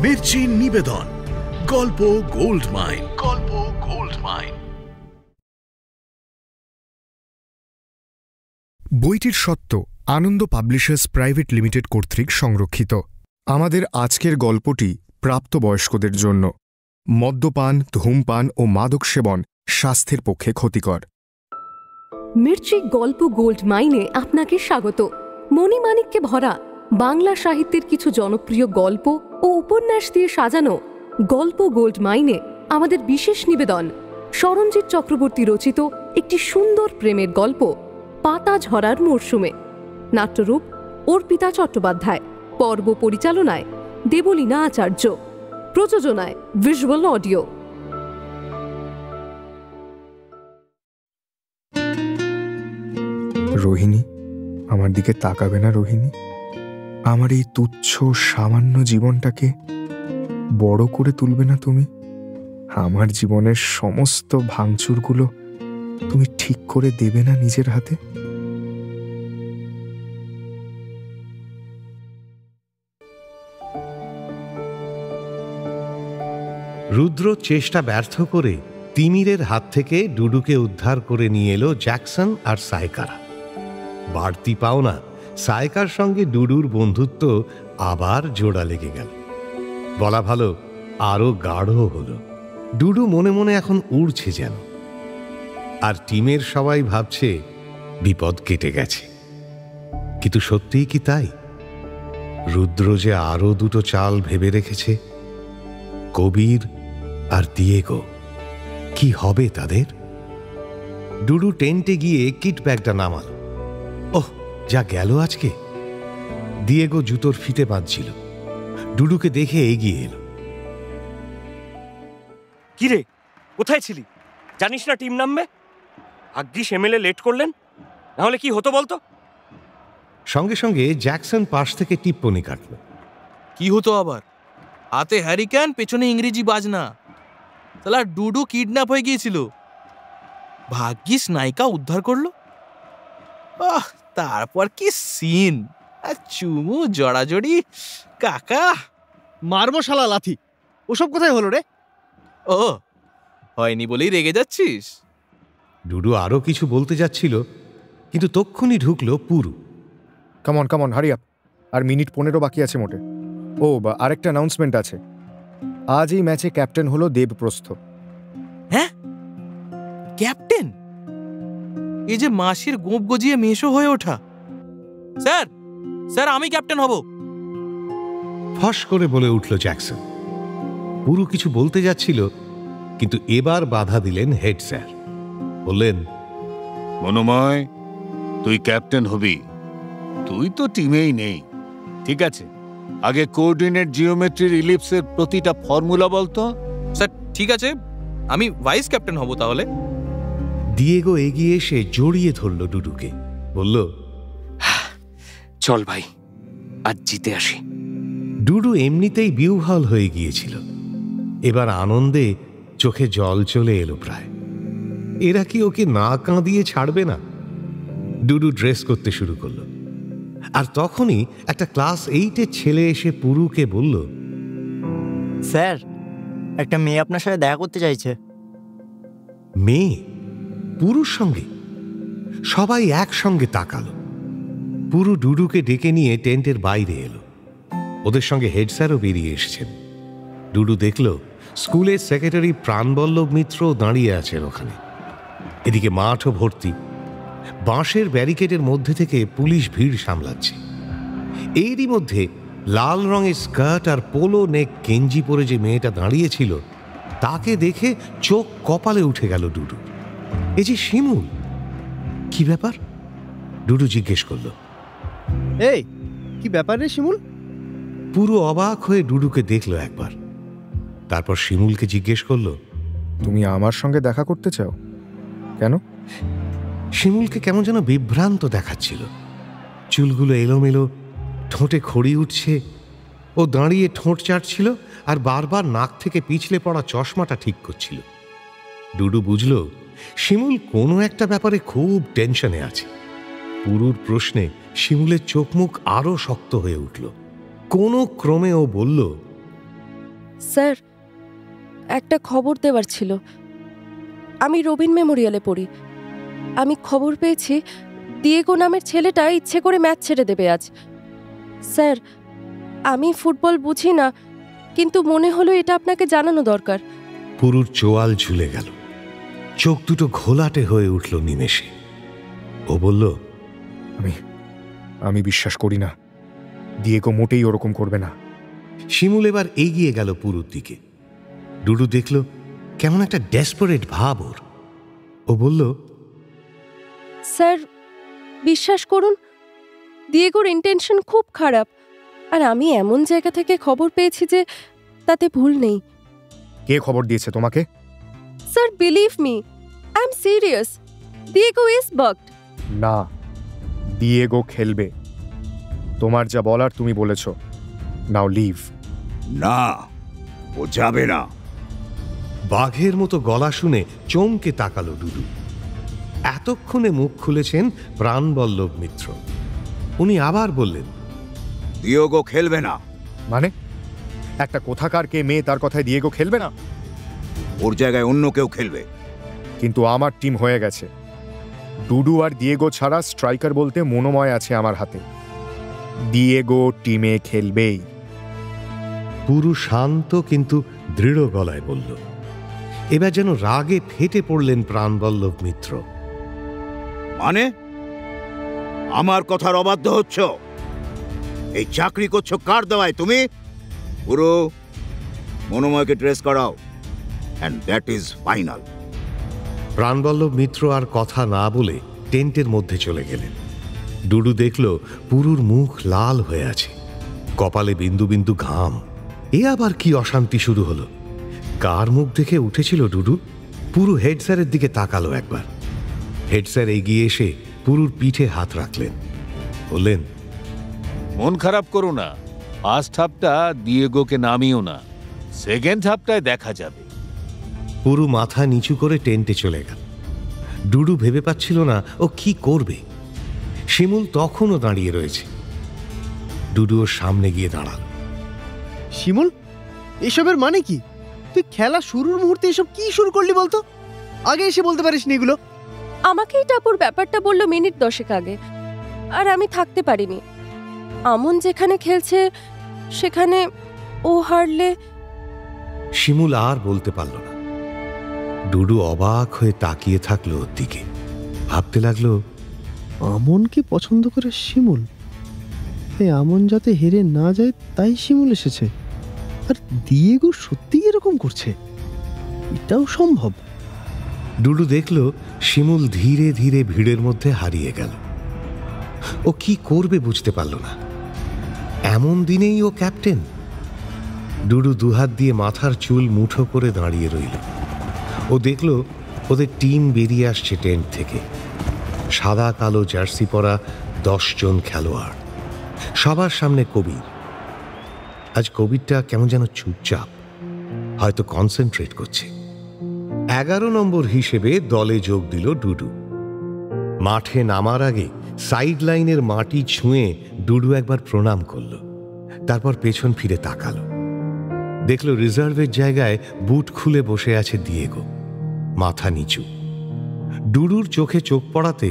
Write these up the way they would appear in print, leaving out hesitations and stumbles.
মির্চি নিবেদন, গল্প gold mine. গল্প গোল্ড মাইন। বইটির সত্ত্ব আনন্দ পাবলিশার্স প্রাইভেট লিমিটেড কর্তৃক সংরক্ষিত। আমাদের আজকের গল্পটি প্রাপ্তবয়স্কদের জন্য। মদ্যপান, ধূমপান ও মাদক সেবন স্বাস্থ্যের পক্ষে ক্ষতিকর। মির্চি গল্প গোল্ড মাইনে আপনাকে স্বাগত। মণিমাণিক্যে ভরা বাংলা সাহিত্যের কিছু জনপ্রিয় গল্প ও উপন্যাস দিয়ে সাজানো গল্প গোল্ড মাইনে আমাদের বিশেষ নিবেদন সরঞ্জিৎ চক্রবর্তী রচিত একটি সুন্দর প্রেমের গল্প পাতা ঝরার মরশুমে। নাট্যরূপ অর্পিতা চট্টোপাধ্যায়, পর্ব পরিচালনায় দেবলীনা আচার্য, প্রযোজনায় ভিজুয়াল অডিও। রোহিণী, আমার দিকে তাকাবে না রোহিণী? আমার এই তুচ্ছ সামান্য জীবনটাকে বড় করে তুলবে না তুমি? আমার জীবনের সমস্ত ভাঙচুরগুলো তুমি ঠিক করে দেবে না নিজের হাতে? রুদ্র চেষ্টা ব্যর্থ করে তিমিরের হাত থেকে ডুডুকে উদ্ধার করে নিয়ে এলো জ্যাকসন আর সায়কারা। বাড়তি পাওনা সায়কার সঙ্গে ডুডুর বন্ধুত্ব আবার জোড়া লেগে গেল। বলা ভালো আরো গাঢ় হলো। ডুডু মনে মনে এখন উড়ছে যেন, আর টিমের সবাই ভাবছে বিপদ কেটে গেছে। কিন্তু সত্যিই কি তাই? রুদ্র যে আরো দুটো চাল ভেবে রেখেছে, কবির আর দিয়েগো। কি হবে তাদের? ডুডু টেন্টে গিয়ে কিট ব্যাগটা নামাল। ওহ, যা গেল আজকে! দিয়েগো জুতোর ফিতে বাঁধছিল। ডুডুকে দেখে এগিয়ে এলো। কিরে, কোথায় ছিলি? জানিস না টিম নামবে? ভাগ্যিস এমএলএ লেট করলেন, নাহলে কি হতো বলতো? সঙ্গে সঙ্গে জ্যাকসন পাশ থেকে টিপ্পনি কাটল। কি হতো আবার? হাতে হ্যারিকেন, পেছনে ইংরেজি বাজনা। তাহলে ডুডু কিডন্যাপ হয়ে গিয়েছিল, ভাগ্যিস নায়িকা উদ্ধার করলো। তারপর কি সিন! চুমু, জড়াজড়ি। কাকা মারবো শালা লাথি। ওসব কোথায় হলো রে? ও হয়নি বলেই রেগে যাচ্ছিস? ডুডু আরো কিছু বলতে যাচ্ছিল, কিন্তু তক্ষুনি ঢুকলো Puru. Come on come on, hurry up. আর মিনিট 15 বাকি আছে মোটে। ও, বা আরেকটা অ্যানাউন্সমেন্ট আছে। আজ এই ম্যাচে ক্যাপ্টেন হলো দেবপ্রস্থ। হ্যাঁ, ক্যাপ্টেন? এই যে মাসির গোপ গজিয়ে মেশো হয়ে ওঠা। স্যার, স্যার আমি ক্যাপ্টেন হব। ফস করে বলে উঠল জ্যাকসন। পুরু কিছু বলতে যাচ্ছিল, কিন্তু এবার বাধা দিলেন হেড স্যার। বললেন, মনোময়, তুই ক্যাপ্টেন হবি। তুই তো টিমেই নেই। ঠিক আছে, আগে কোঅর্ডিনেট জিওমেট্রির ইলিপসের প্রতিটা ফর্মুলা বলতো। স্যার ঠিক আছে, আমি ভাইস ক্যাপ্টেন হব তাহলে। দিয়েগো এগিয়ে এসে জড়িয়ে ধরল ডুডুকে। বলল, চল ভাই, আজ জিতে আসি। ডুডু এমনিতেই বিহ্বল হয়ে গিয়েছিল। এবার আনন্দে চোখে জল চলে এলো প্রায়। এরা কি ওকে না কাঁদিয়ে ছাড়বে না? ডুডু ড্রেস করতে শুরু করলো। আর তখনই একটা ক্লাস 8-এর ছেলে এসে পুরুকে বলল, স্যার, একটা মেয়ে আপনার সাথে দেখা করতে চাইছে। মেয়ে? পুরুর সঙ্গে? সবাই একসঙ্গে তাকালো। পুরু ডুডুকে ডেকে নিয়ে টেন্টের বাইরে এলো। ওদের সঙ্গে হেড স্যারও বেরিয়ে এসেছেন। ডুডু দেখল স্কুলের সেক্রেটারি প্রাণবল্লভ মিত্র দাঁড়িয়ে আছেন ওখানে। এদিকে মাঠও ভর্তি। বাঁশের ব্যারিকেডের মধ্যে থেকে পুলিশ ভিড় সামলাচ্ছে। এরই মধ্যে লাল রঙের স্কার্ট আর পোলো নেক গেঞ্জি পরে যে মেয়েটা দাঁড়িয়েছিল, তাকে দেখে চোখ কপালে উঠে গেল ডুডু। এই যে শিমুল! কি ব্যাপার? ডুডু জিজ্ঞেস করল। এই, কি ব্যাপার রে শিমুল? পুরো অবাক হয়ে ডুডুকে দেখলো একবার, তারপর শিমুলকে জিজ্ঞেস করল, তুমি আমার সঙ্গে দেখা করতে চাও? কেন? শিমুলকে কেমন যেন বিভ্রান্ত দেখাচ্ছিল। চুলগুলো এলোমেলো, ঠোঁটে খড়ি উঠছে। ও দাঁড়িয়ে ঠোঁট চাটছিল আর বারবার নাক থেকে পিছলে পড়া চশমাটা ঠিক করছিল। ডুডু বুঝল শিমুল কোনো একটা ব্যাপারে খুব টেনশনে আছে। পুরুর প্রশ্নে শিমুলের চোখ মুখ আরো শক্ত হয়ে উঠল। কোনো ক্রমে ও বলল, স্যার, একটা খবর দেওয়ার ছিল। আমি রবিন মেমোরিয়ালে পড়ি। আমি খবর পেয়েছি দিয়েগো নামের ছেলেটা ইচ্ছে করে ম্যাচ ছেড়ে দেবে আজ। স্যার, আমি ফুটবল বুঝি না, কিন্তু মনে হলো এটা আপনাকে জানানো দরকার। পুরুর চোয়াল ঝুলে গেল, চোখ দুটো ঘোলাটে হয়ে উঠল নিমেষে। ও বলল, আমি বিশ্বাস করি না, দিয়েগো মোটেই ওরকম করবে না। শিমুল এবার এগিয়ে গেল পুরুর দিকে। ডুডু দেখল কেমন একটা ডেসপারেট ভাব ওর। ও বলল, স্যার, বিশ্বাস করুন, দিয়েগোর ইন্টেনশন খুব খারাপ, আর আমি এমন জায়গা থেকে খবর পেয়েছি যে তাতে ভুল নেই। কে খবর দিয়েছে তোমাকে? Sir, believe me, I am serious. Diego is bugged. না, দিয়েগো খেলবে। তোমার যা বলার তুমি বলেছ, নাও লিভ। না, ও যাবে না। বাঘের মতো গলা শুনে চমকে তাকালো ডুডু। এতক্ষণে মুখ খুলেছেন প্রাণবল্লভ মিত্র। উনি আবার বললেন, দিয়েগো খেলবে না। মানে একটা কোথাকার কে মেয়ে তার কথায় দিয়েগো খেলবে না? ওর জায়গায় অন্য কেউ খেলবে। কিন্তু আমার টিম হয়ে গেছে। ডুডু আর দিয়েগো ছাড়া স্ট্রাইকার বলতে মনোময় আছে আমার হাতে। দিয়েগো টিমে খেলবেই। পুরু শান্ত কিন্তু দৃঢ় গলায় বলল। এবার যেন রাগে ফেটে পড়লেন প্রাণবল্লভ মিত্র। মানে আমার কথার অবাধ্য হচ্ছ? এই চাকরি করছো কার দেওয়ায় তুমি? পুরো মনোময়কে ট্রেস করাও, এন্ড দ্যাট ইজ ফাইনাল। প্রাণবল্লভ মিত্র আর কথা না বলে টেন্টের মধ্যে চলে গেলেন। ডুডু দেখল পুরুর মুখ লাল হয়ে আছে, কপালে বিন্দু বিন্দু ঘাম। এ আবার কি অশান্তি শুরু হলো? কার মুখ দেখে উঠেছিল ডুডু? পুরু হেড স্যারের দিকে তাকালো একবার। হেড স্যার এগিয়ে এসে পুরুর পিঠে হাত রাখলেন, বললেন, মন খারাপ করো না। ফার্স্ট হাফটা দিয়েগোকে নামিও না, সেকেন্ড হাফটায় দেখা যাবে। পুরু মাথা নিচু করে টেন্টে চলে গেল। ডুডু ভেবে পাচ্ছিল না ও কি করবে। শিমুল তখনও দাঁড়িয়ে রয়েছে। ডুডু ওর সামনে গিয়ে দাঁড়াল। শিমুল, এসবের মানে কি? তুই খেলা শুরুর মুহূর্তে এসব কি শুরু করলি বলতো? আগে এসে বলতে পারিস নি এগুলো? আমাকেই টাপুর ব্যাপারটা বলল মিনিট 10 আগে, আর আমি থাকতে পারিনি। আমন যেখানে খেলছে সেখানে ও হারলে। শিমুল আর বলতে পারল না। ডুডু অবাক হয়ে তাকিয়ে থাকলো ওর দিকে, ভাবতে লাগলো, আমনকে পছন্দ করে শিমুল? এই আমন যাতে হেরে না যায় তাই শিমুল এসেছে, আর দিয়েগো সত্যি এরকম করছে? এটাও সম্ভব? ডুডু দেখল শিমুল ধীরে ধীরে ভিড়ের মধ্যে হারিয়ে গেল। ও কি করবে বুঝতে পারল না। এমন দিনেই ও ক্যাপ্টেন। ডুডু দুহাত দিয়ে মাথার চুল মুঠো করে দাঁড়িয়ে রইল। ও দেখল ওদের টিম বেরিয়ে আসছে টেন্ট থেকে। সাদা কালো জার্সি পরা 10 জন খেলোয়াড়, সবার সামনে কবির। আজ কবিরটা কেমন যেন চুপচাপ, হয়তো কনসেন্ট্রেট করছে। 11 নম্বর হিসেবে দলে যোগ দিল ডুডু। মাঠে নামার আগে সাইড লাইনের মাটি ছুঁয়ে ডুডু একবার প্রণাম করল, তারপর পেছন ফিরে তাকালো। দেখল রিজার্ভের জায়গায় বুট খুলে বসে আছে দিয়েগো, মাথা নিচু। ডুডুর চোখে চোখ পড়াতে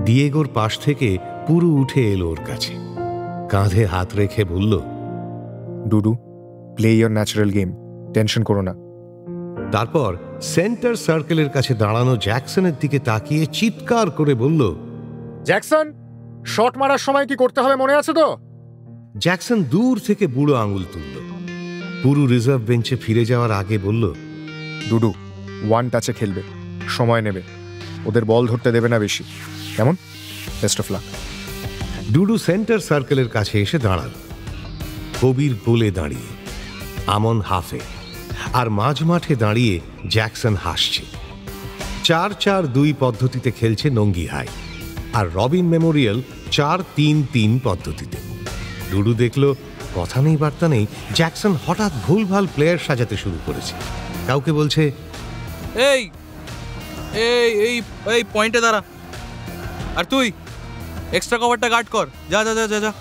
দিয়েগোর পাশ থেকে পুরু উঠে এলো ওর কাছে, কাঁধে হাত রেখে বলল, Dudu, play your natural game, tension করো না। তারপর সেন্টার সার্কেলের কাছে দাঁড়ানো জ্যাকসনের দিকে তাকিয়ে চিৎকার করে বলল, জ্যাকসন, শট মারার সময় কি করতে হবে মনে আছে তো? জ্যাকসন দূর থেকে বুড়ো আঙুল তুলল। পুরু রিজার্ভ বেঞ্চে ফিরে যাওয়ার আগে বলল, ডুডু 1 টাচে খেলবে, সময় নেবে, ওদের বল ধরতে দেবে না বেশি, কেমন? Best of luck. Dudu centre সার্কেলের কাছে এসে দাঁড়াল। কবির গোলে দাঁড়িয়ে, আমন হাফে, আর মাঝ মাঠে দাঁড়িয়ে জ্যাকসন হাসছে। 4-4-2 পদ্ধতিতে খেলছে নঙ্গি হাই, আর রবিন মেমোরিয়াল 4-3-3 পদ্ধতিতে। ডুডু দেখল কথা নেই বার্তা নেই, জ্যাকসন হঠাৎ ভুলভাল প্লেয়ার সাজাতে শুরু করেছে। কাউকে বলছে, এই এই এই এই পয়েন্টে দাঁড়া, আর তুই এক্সট্রা কভারটা গার্ড কর, যা যা যা যা যা।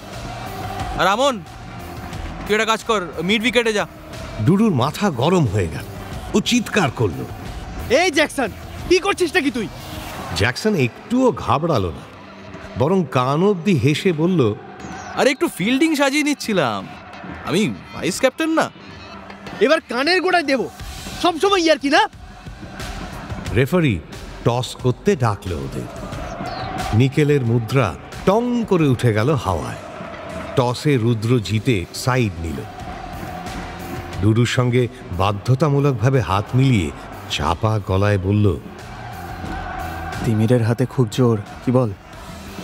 আর আমন, তুই একটা কাজ কর, মিড উইকেটে যা। ডুডুর মাথা গরম হয়ে গেল। ও চিৎকার করল, এই জ্যাকসন, কি করছিস নাকি তুই? জ্যাকসন একটুও ঘাবড়ালো না, বরং কান অব্দি হেসে বলল, আরে একটু ফিল্ডিং সাজিয়ে নিচ্ছিলাম, আমি ভাইস ক্যাপ্টেন না। এবার কানের গোড়ায় দেব, সবসময় ইয়ার কি না। রেফারি টস করতে ডাকলো ওদের। নিকেলের মুদ্রা টং করে উঠে গেল হাওয়ায়। টসে রুদ্র জিতে সাইড নিল। ডুডুর সঙ্গে বাধ্যতামূলকভাবে হাত মিলিয়ে চাপা গলায় বলল, তিমিরের হাতে খুব জোর, কি বল?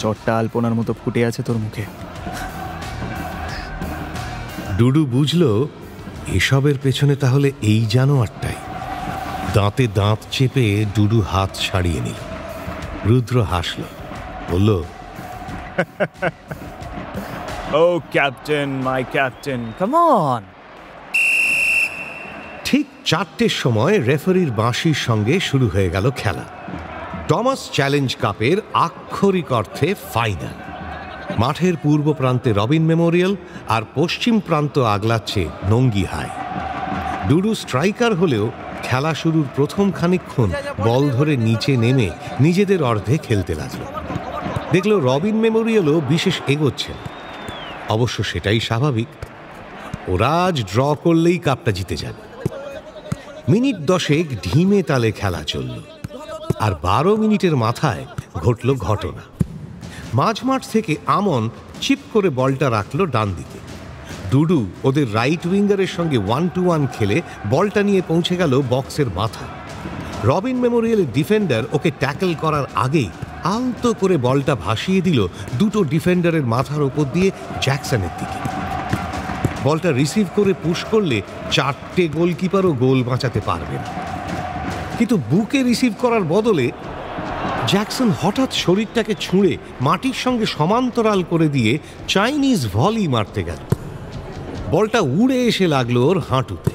চটটা আলপনার মতো ফুটে আছে তোর মুখে। ডুডু বুঝল এসবের পেছনে তাহলে এই জানোয়ারটাই। দাঁতে দাঁত চেপে ডুডু হাত ছাড়িয়ে নিল। রুদ্র হাসল, বলল, O captain, my captain, come on. ঠিক 4টের সময় রেফারির বাঁশির সঙ্গে শুরু হয়ে গেল খেলা। টমাস চ্যালেঞ্জ কাপের আক্ষরিক অর্থে ফাইনাল। মাঠের পূর্ব প্রান্তে রবিন মেমোরিয়াল আর পশ্চিম প্রান্ত আগলাচ্ছে নঙ্গি হাই। ডুডু স্ট্রাইকার হলেও খেলা শুরুর প্রথম খানিকক্ষণ বল ধরে নিচে নেমে নিজেদের অর্ধে খেলতে লাগলো। দেখলো রবিন মেমোরিয়ালও বিশেষ এগোচ্ছে। অবশ্য সেটাই স্বাভাবিক, ওরা আজ ড্র করলেই কাপটা জিতে যাবে। মিনিট 10 ঢিমে তালে খেলা চলল, আর 12 মিনিটের মাথায় ঘটল ঘটনা। মাঝমাঠ থেকে আমন চিপ করে বলটা রাখলো ডান দিকে। ডুডু ওদের রাইট উইঙ্গারের সঙ্গে 1-2-1 খেলে বলটা নিয়ে পৌঁছে গেল বক্সের মাথায়। রবিন মেমোরিয়ালের ডিফেন্ডার ওকে ট্যাকল করার আগেই আলতো করে বলটা ভাসিয়ে দিল দুটো ডিফেন্ডারের মাথার ওপর দিয়ে জ্যাকসনের দিকে। বলটা রিসিভ করে পুশ করলে 4টে গোলকিপারও গোল বাঁচাতে পারবে না। কিন্তু বুকে রিসিভ করার বদলে জ্যাকসন হঠাৎ শরীরটাকে ছুঁড়ে মাটির সঙ্গে সমান্তরাল করে দিয়ে চাইনিজ ভলি মারতে গেল। বলটা উড়ে এসে লাগলো ওর হাঁটুতে।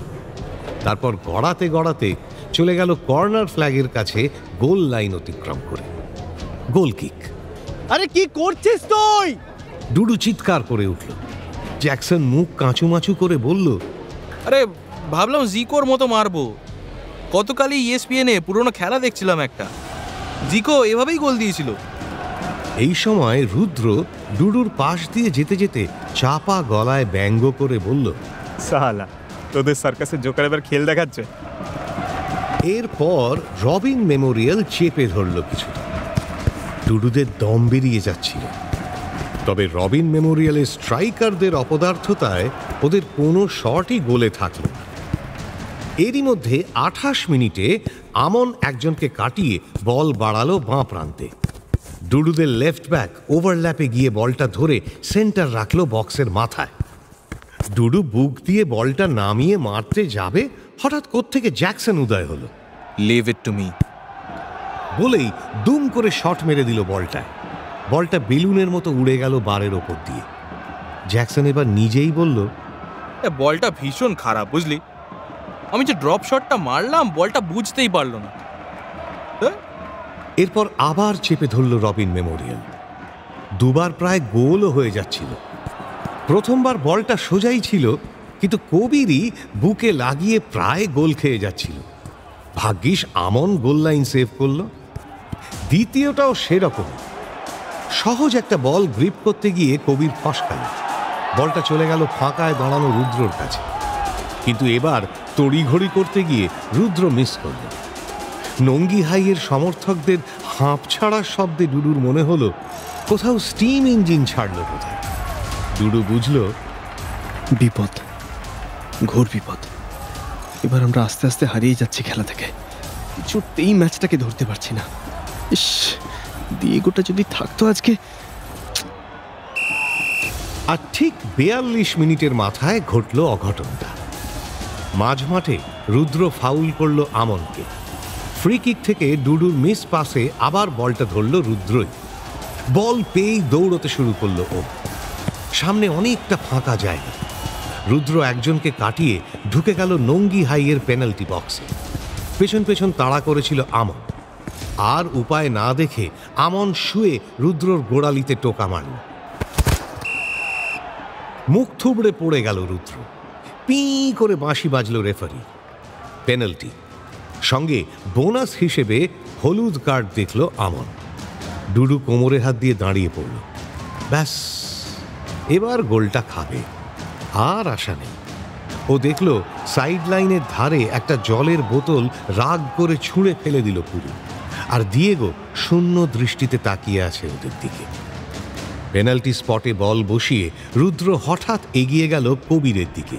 তারপর গড়াতে গড়াতে চলে গেল কর্নার ফ্ল্যাগের কাছে গোল লাইন অতিক্রম করে। গোল কিক। আরে কি করছিস তুই? ডুডু চিৎকার করে উঠল। জ্যাকসন মুখ কাঁচুমাচু করে বলল, আরে ভাবলাম জিকোর মতো মারবো। গতকালই ESPN-এ পুরোনো খেলা দেখছিলাম একটা, জিকো এভাবেই গোল দিয়েছিল। এই সময় রুদ্র ডুডুর পাশ দিয়ে যেতে যেতে চাপা গলায় ব্যঙ্গ করে বলল, সালা, তোদের সার্কাসের জোকার এবার খেল দেখাচ্ছে। এরপর রবিন মেমোরিয়াল চেপে ধরল কিছুটা। ডুডুদের দম বেরিয়ে যাচ্ছিল। তবে রবিন মেমোরিয়ালের স্ট্রাইকারদের অপদার্থতায় ওদের কোনো শটই গোলে থাকল না। এরই মধ্যে 28 মিনিটে আমন একজনকে কাটিয়ে বল বাড়ালো বাঁ প্রান্তে। ডুডুদের লেফট ব্যাক ওভারল্যাপে গিয়ে বলটা ধরে সেন্টার রাখলো বক্সের মাথায়। ডুডু বুক দিয়ে বলটা নামিয়ে মারতে যাবে, হঠাৎ কোত্থেকে জ্যাকসন উদয় হলো। লিভ ইট টু মি বলেই দুম করে শট মেরে দিল বলটায়। বলটা বেলুনের মতো উড়ে গেল বারের ওপর দিয়ে। জ্যাকসন এবার নিজেই বলল, বলটা ভীষণ খারাপ, বুঝলি? আমি যে ড্রপ শটটা মারলাম বলটা বুঝতেই পারলো না। এরপর আবার চেপে ধরল রবিন মেমোরিয়াল। দুবার প্রায় গোলও হয়ে যাচ্ছিল। প্রথমবার বলটা সোজাই ছিল, কিন্তু কবিরই বুকে লাগিয়ে প্রায় গোল খেয়ে যাচ্ছিল। ভাগ্যিস আমন গোল লাইন সেভ করল। দ্বিতীয়টাও সেরকম। সহজ একটা বল গ্রিপ করতে গিয়ে কবির ফসকাল। বলটা চলে গেল ফাঁকায় দাঁড়ানো রুদ্রর কাছে। কিন্তু এবার তড়িঘড়ি করতে গিয়ে রুদ্র মিস করল। নঙ্গি হাইয়ের সমর্থকদের হাঁপ ছাড়ার শব্দে ডুডুর মনে হলো কোথাও স্টিম ইঞ্জিন ছাড়ল কোথায়। ডুডু বুঝল বিপদ, ঘোর বিপদ। এবার আমরা আস্তে আস্তে হারিয়ে যাচ্ছি খেলা থেকে। কিছুতেই ম্যাচটাকে ধরতে পারছি না। ইস, দিয়েগোটা যদি থাকতো আজকে। আর ঠিক 42 মিনিটের মাথায় ঘটল অঘটনটা। মাঝমাঠে রুদ্র ফাউল করল আমনকে। ফ্রি কিক থেকে ডুডুর মিস পাসে আবার বলটা ধরল রুদ্রই। বল পেয়েই দৌড়তে শুরু করলো ও। সামনে অনেকটা ফাঁকা জায়গা। রুদ্র একজনকে কাটিয়ে ঢুকে গেল নঙ্গি হাইয়ের পেনাল্টি বক্সে। পেছন পেছন তাড়া করেছিল আমন। আর উপায় না দেখে আমন শুয়ে রুদ্রর গোড়ালিতে টোকা মারল। মুখ থুবড়ে পড়ে গেল রুদ্র। পি করে বাঁশি বাজলো রেফারি। পেনাল্টি, সঙ্গে বোনাস হিসেবে হলুদ কার্ড দেখল আমন। ডুডু কোমরে হাত দিয়ে দাঁড়িয়ে পড়ল। ব্যাস, এবার গোলটা খাবে, আর আশা নেই। ও দেখল সাইড লাইনের ধারে একটা জলের বোতল রাগ করে ছুঁড়ে ফেলে দিল পুরু, আর দিয়েগো শূন্য দৃষ্টিতে তাকিয়ে আছে ওদের দিকে। পেনাল্টি স্পটে বল বসিয়ে রুদ্র হঠাৎ এগিয়ে গেল কবিরের দিকে।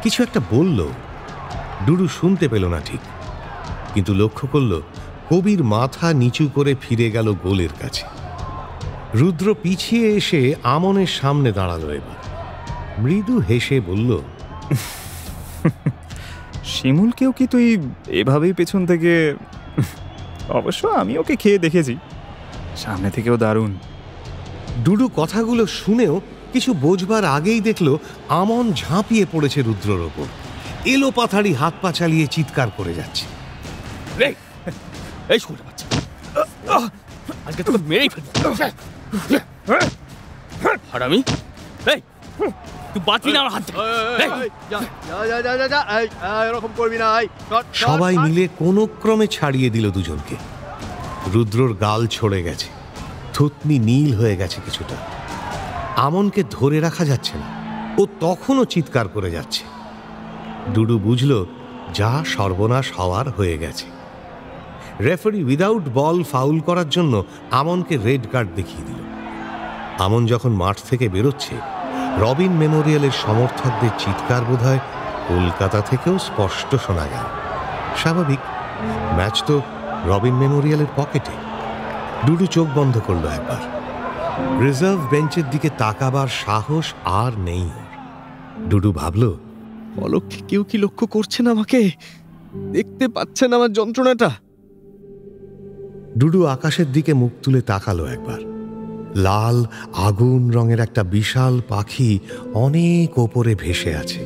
কিছু একটা বলল, ডুডু শুনতে পেল না ঠিক, কিন্তু লক্ষ্য করল কবির মাথা নিচু করে ফিরে গেল গোলের কাছে। রুদ্র পিছিয়ে এসে আমনের সামনে দাঁড়ালো। এবার মৃদু হেসে বলল, শিমুলকেও কি তুই এভাবেই পেছন থেকে? অবশ্য আমি ওকে খেয়ে দেখেছি, সামনে থেকেও দারুণ। ডুডু কথাগুলো শুনেও কিছু বোঝবার আগেই দেখল আমন ঝাঁপিয়ে পড়েছে রুদ্রর ওপর। এলো পাথাড়ি হাত পা চালিয়ে চিৎকার করে যাচ্ছে। এই শুনে বাচ্চা, আজকে তোকে মেরেই ফেলবো। হারামি, এই তুই বাঁচবি না আমার হাত থেকে। এরকম করবি না। সবাই মিলে কোনো ক্রমে ছাড়িয়ে দিল দুজনকে। রুদ্রর গাল ছড়ে গেছে, থুতনি নীল হয়ে গেছে কিছুটা। আমনকে ধরে রাখা যাচ্ছে না, ও তখনও চিৎকার করে যাচ্ছে। ডুডু বুঝল যা সর্বনাশ হওয়ার হয়ে গেছে। রেফারি উইদাউট বল ফাউল করার জন্য আমনকে রেড কার্ড দেখিয়ে দিল। আমন যখন মাঠ থেকে বেরোচ্ছে, রবিন মেমোরিয়ালের সমর্থকদের চিৎকার বোধহয় কলকাতা থেকেও স্পষ্ট শোনা গেল। স্বাভাবিক, ম্যাচ তো রবিন মেমোরিয়ালের পকেটে। ডুডু চোখ বন্ধ করল একবার। রিজার্ভ বেঞ্চের দিকে তাকাবার সাহস আর নেই ওর। ডুডু ভাবল, অলক্ষে কেউ কি লক্ষ্য করছেন আমাকে? দেখতে পাচ্ছেন আমার যন্ত্রণাটা? ডুডু আকাশের দিকে মুখ তুলে তাকালো একবার। লাল আগুন রঙের একটা বিশাল পাখি অনেক ওপরে ভেসে আছে।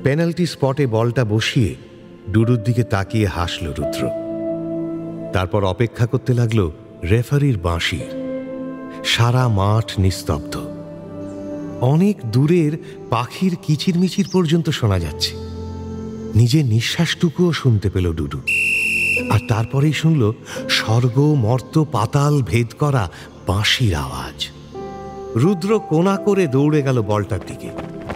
পেনাল্টি স্পটে বলটা বসিয়ে ডুডুর দিকে তাকিয়ে হাসল রুদ্র। তারপর অপেক্ষা করতে লাগলো রেফারির বাঁশির। সারা মাঠ নিস্তব্ধ। অনেক দূরের পাখির কিচিরমিচির পর্যন্ত শোনা যাচ্ছে। নিজের নিঃশ্বাসটুকুও শুনতে পেল ডুডু। আর তারপরেই শুনল স্বর্গ মর্ত পাতাল ভেদ করা বাঁশির আওয়াজ। রুদ্র কোনা করে দৌড়ে গেল বলটার দিকে।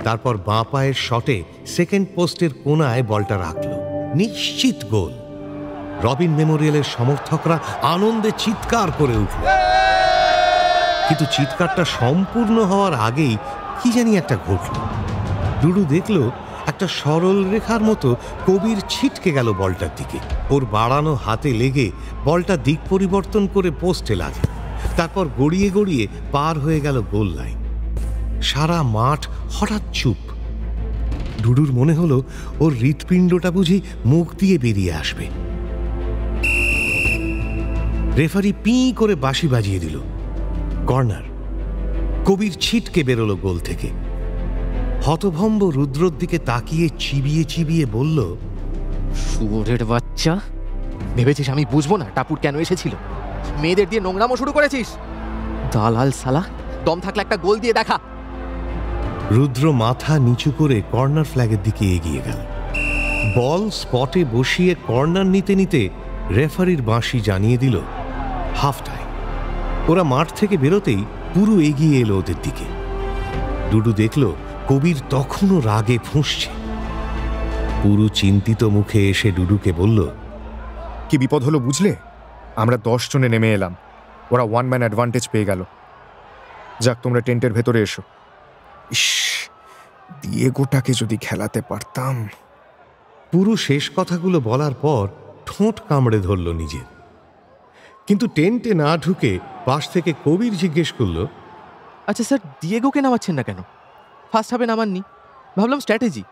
তারপর বাঁ পায়ের শটে সেকেন্ড পোস্টের কোনায় বলটা রাখল। নিশ্চিত গোল। রবিন মেমোরিয়ালের সমর্থকরা আনন্দে চিৎকার করে উঠল। কিন্তু চিৎকারটা সম্পূর্ণ হওয়ার আগেই কি জানি একটা ঘটল। ডুডু দেখল একটা সরল রেখার মতো কবির ছিটকে গেল বলটার দিকে। ওর বাড়ানো হাতে লেগে বলটা দিক পরিবর্তন করে পোস্টে লাগে। তারপর গড়িয়ে গড়িয়ে পার হয়ে গেল গোল লাইন। সারা মাঠ হঠাৎ চুপ। ডুডুর মনে হলো ওর হৃৎপিণ্ডটা বুঝি মুখ দিয়ে বেরিয়ে আসবে। রেফারি পি করে বাঁশি বাজিয়ে দিল। কর্নার। কবির ছিটকে বেরোলো গোল থেকে। হতভম্ব রুদ্রর দিকে তাকিয়ে চিবিয়ে চিবিয়ে বলল, শুয়োরের বাচ্চা, ভেবেছিস আমি বুঝবো না টাপুর কেন এসেছিল? মেয়েদের দিয়ে নোংরামো শুরু করেছিস? দালাল শালা, দম থাকলে একটা গোল দিয়ে দেখা। রুদ্র মাথা নিচু করে কর্নার ফ্ল্যাগের দিকে এগিয়ে গেল। বল স্পটে বসিয়ে কর্নার নিতে নিতে রেফারির বাঁশি জানিয়ে দিল হাফ টাইম। ওরা মাঠ থেকে বেরোতেই পুরো এগিয়ে এলো ওদের দিকে। ডুডু দেখল কবির তখনও রাগে ফুঁসছে। পুরো চিন্তিত মুখে এসে ডুডুকে বলল, কি বিপদ হলো বুঝলে? আমরা 10 জনে নেমে এলাম, ওরা 1 ম্যান অ্যাডভান্টেজ পেয়ে গেল। যাক, তোমরা টেন্টের ভেতরে এসো। ইস, দিয়েগোটাকে যদি খেলাতে পারতাম। পুরো শেষ কথাগুলো বলার পর ঠোঁট কামড়ে ধরল নিজের। কিন্তু টেন্টে না ঢুকে পাশ থেকে কবির জিজ্ঞেস করল, আচ্ছা স্যার, দিয়েগোকে নামাচ্ছেন না কেন? ফার্স্ট হাফে নামাননি, ভাবলাম স্ট্র্যাটেজি,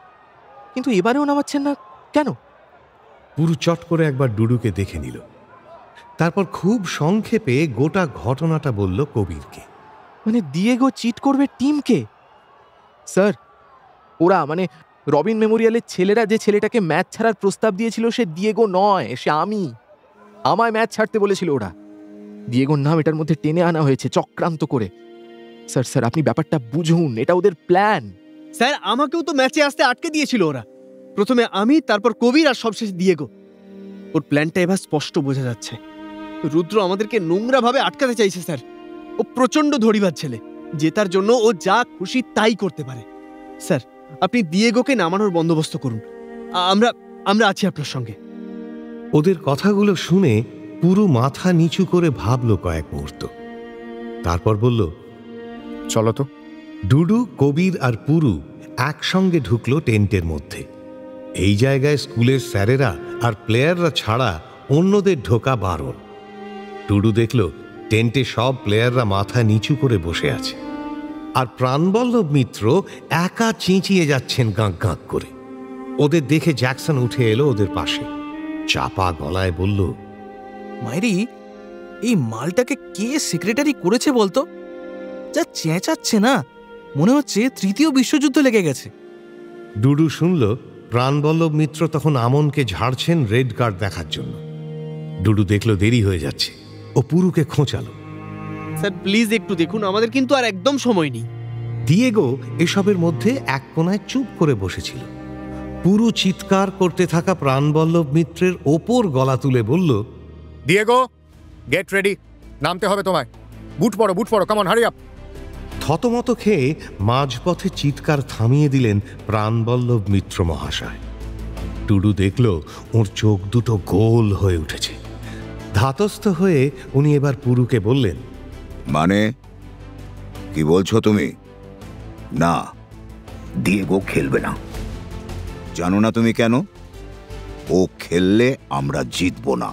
কিন্তু এবারেও নামাচ্ছেন না কেন? পুরো চট করে একবার ডুডুকে দেখে নিল। তারপর খুব সংক্ষেপে গোটা ঘটনাটা বলল কবিরকে। মানে দিয়েগো চিট করবে টিমকে? স্যার, ওরা মানে রবিন মেমোরিয়ালের ছেলেরা যে ছেলেটাকে ম্যাচ ছাড়ার প্রস্তাব দিয়েছিল সে দিয়েগো নয়, সে আমি। আমায় ম্যাচ ছাড়তে বলেছিল ওরা। দিয়েগোর নাম এটার মধ্যে টেনে আনা হয়েছে চক্রান্ত করে। স্যার স্যার, আপনি ব্যাপারটা বুঝুন, এটা ওদের প্ল্যান। স্যার আমাকেও তো ম্যাচে আসতে আটকে দিয়েছিল ওরা। প্রথমে আমি, তারপর কবির, আর সবশেষে দিয়েগো। ওর প্ল্যানটা এবার স্পষ্ট বোঝা যাচ্ছে। রুদ্র আমাদেরকে নোংরা ভাবে আটকাতে চাইছে স্যার। ও প্রচন্ড ধড়িবাজ ছেলে, জেতার জন্য ও যা খুশি তাই করতে পারে। স্যার আপনি দিয়েগোকে নামানোর বন্দোবস্ত করুন, আমরা আছি আপনার সঙ্গে। ওদের কথাগুলো শুনে পুরো মাথা নিচু করে ভাবলো কয়েক মুহূর্ত, তারপর বলল, চলো তো। ডুডু, কবির আর পুরু একসঙ্গে ঢুকলো টেন্টের মধ্যে। এই জায়গায় স্কুলের স্যারেরা আর প্লেয়াররা ছাড়া অন্যদের ঢোকা বারণ। ডুডু দেখল টেন্টে সব প্লেয়াররা মাথা নিচু করে বসে আছে, আর প্রাণবল্লভ মিত্র একা চেঁচিয়ে যাচ্ছেন গাঁক গাঁক করে। ওদের দেখে জ্যাকসন উঠে এলো ওদের পাশে, চাপা গলায় বলল, মাইরি, এই মালটাকে কে সেক্রেটারি করেছে বলতো? যা চেঁচাচ্ছে না, মনে হচ্ছে তৃতীয় বিশ্বযুদ্ধ লেগে গেছে। ডুডু শুনল প্রাণবল্লভ মিত্র তখন আমনকে ঝাড়ছেন রেড কার্ড দেখার জন্য। ডুডু দেখল দেরি হয়ে যাচ্ছে, ও পুরুকে খোঁচালো, স্যার প্লিজ একটু দেখুন, আমাদের কিন্তু আর একদম সময় নেই। দিয়েগো এসবের মধ্যে এক কোনায় চুপ করে বসেছিল। পুরু চিৎকার করতে থাকা প্রাণবল্লভ মিত্রের ওপর গলা তুলে বলল, দিয়েগো, গেট রেডি, নামতে হবে তোমায়। বুট পরো, কাম অন, হারি আপ। থতমত খেয়ে মাঝপথে চিৎকার থামিয়ে দিলেন প্রাণবল্লভ মিত্র মহাশয়। টুডু দেখল ওর চোখ দুটো গোল হয়ে উঠেছে। ধাতস্থ হয়ে উনি এবার পুরুকে বললেন, মানে কি বলছো তুমি? না, দিয়েগো খেলবে না। জানো না তুমি কেন? ও খেললে আমরা জিতবো না।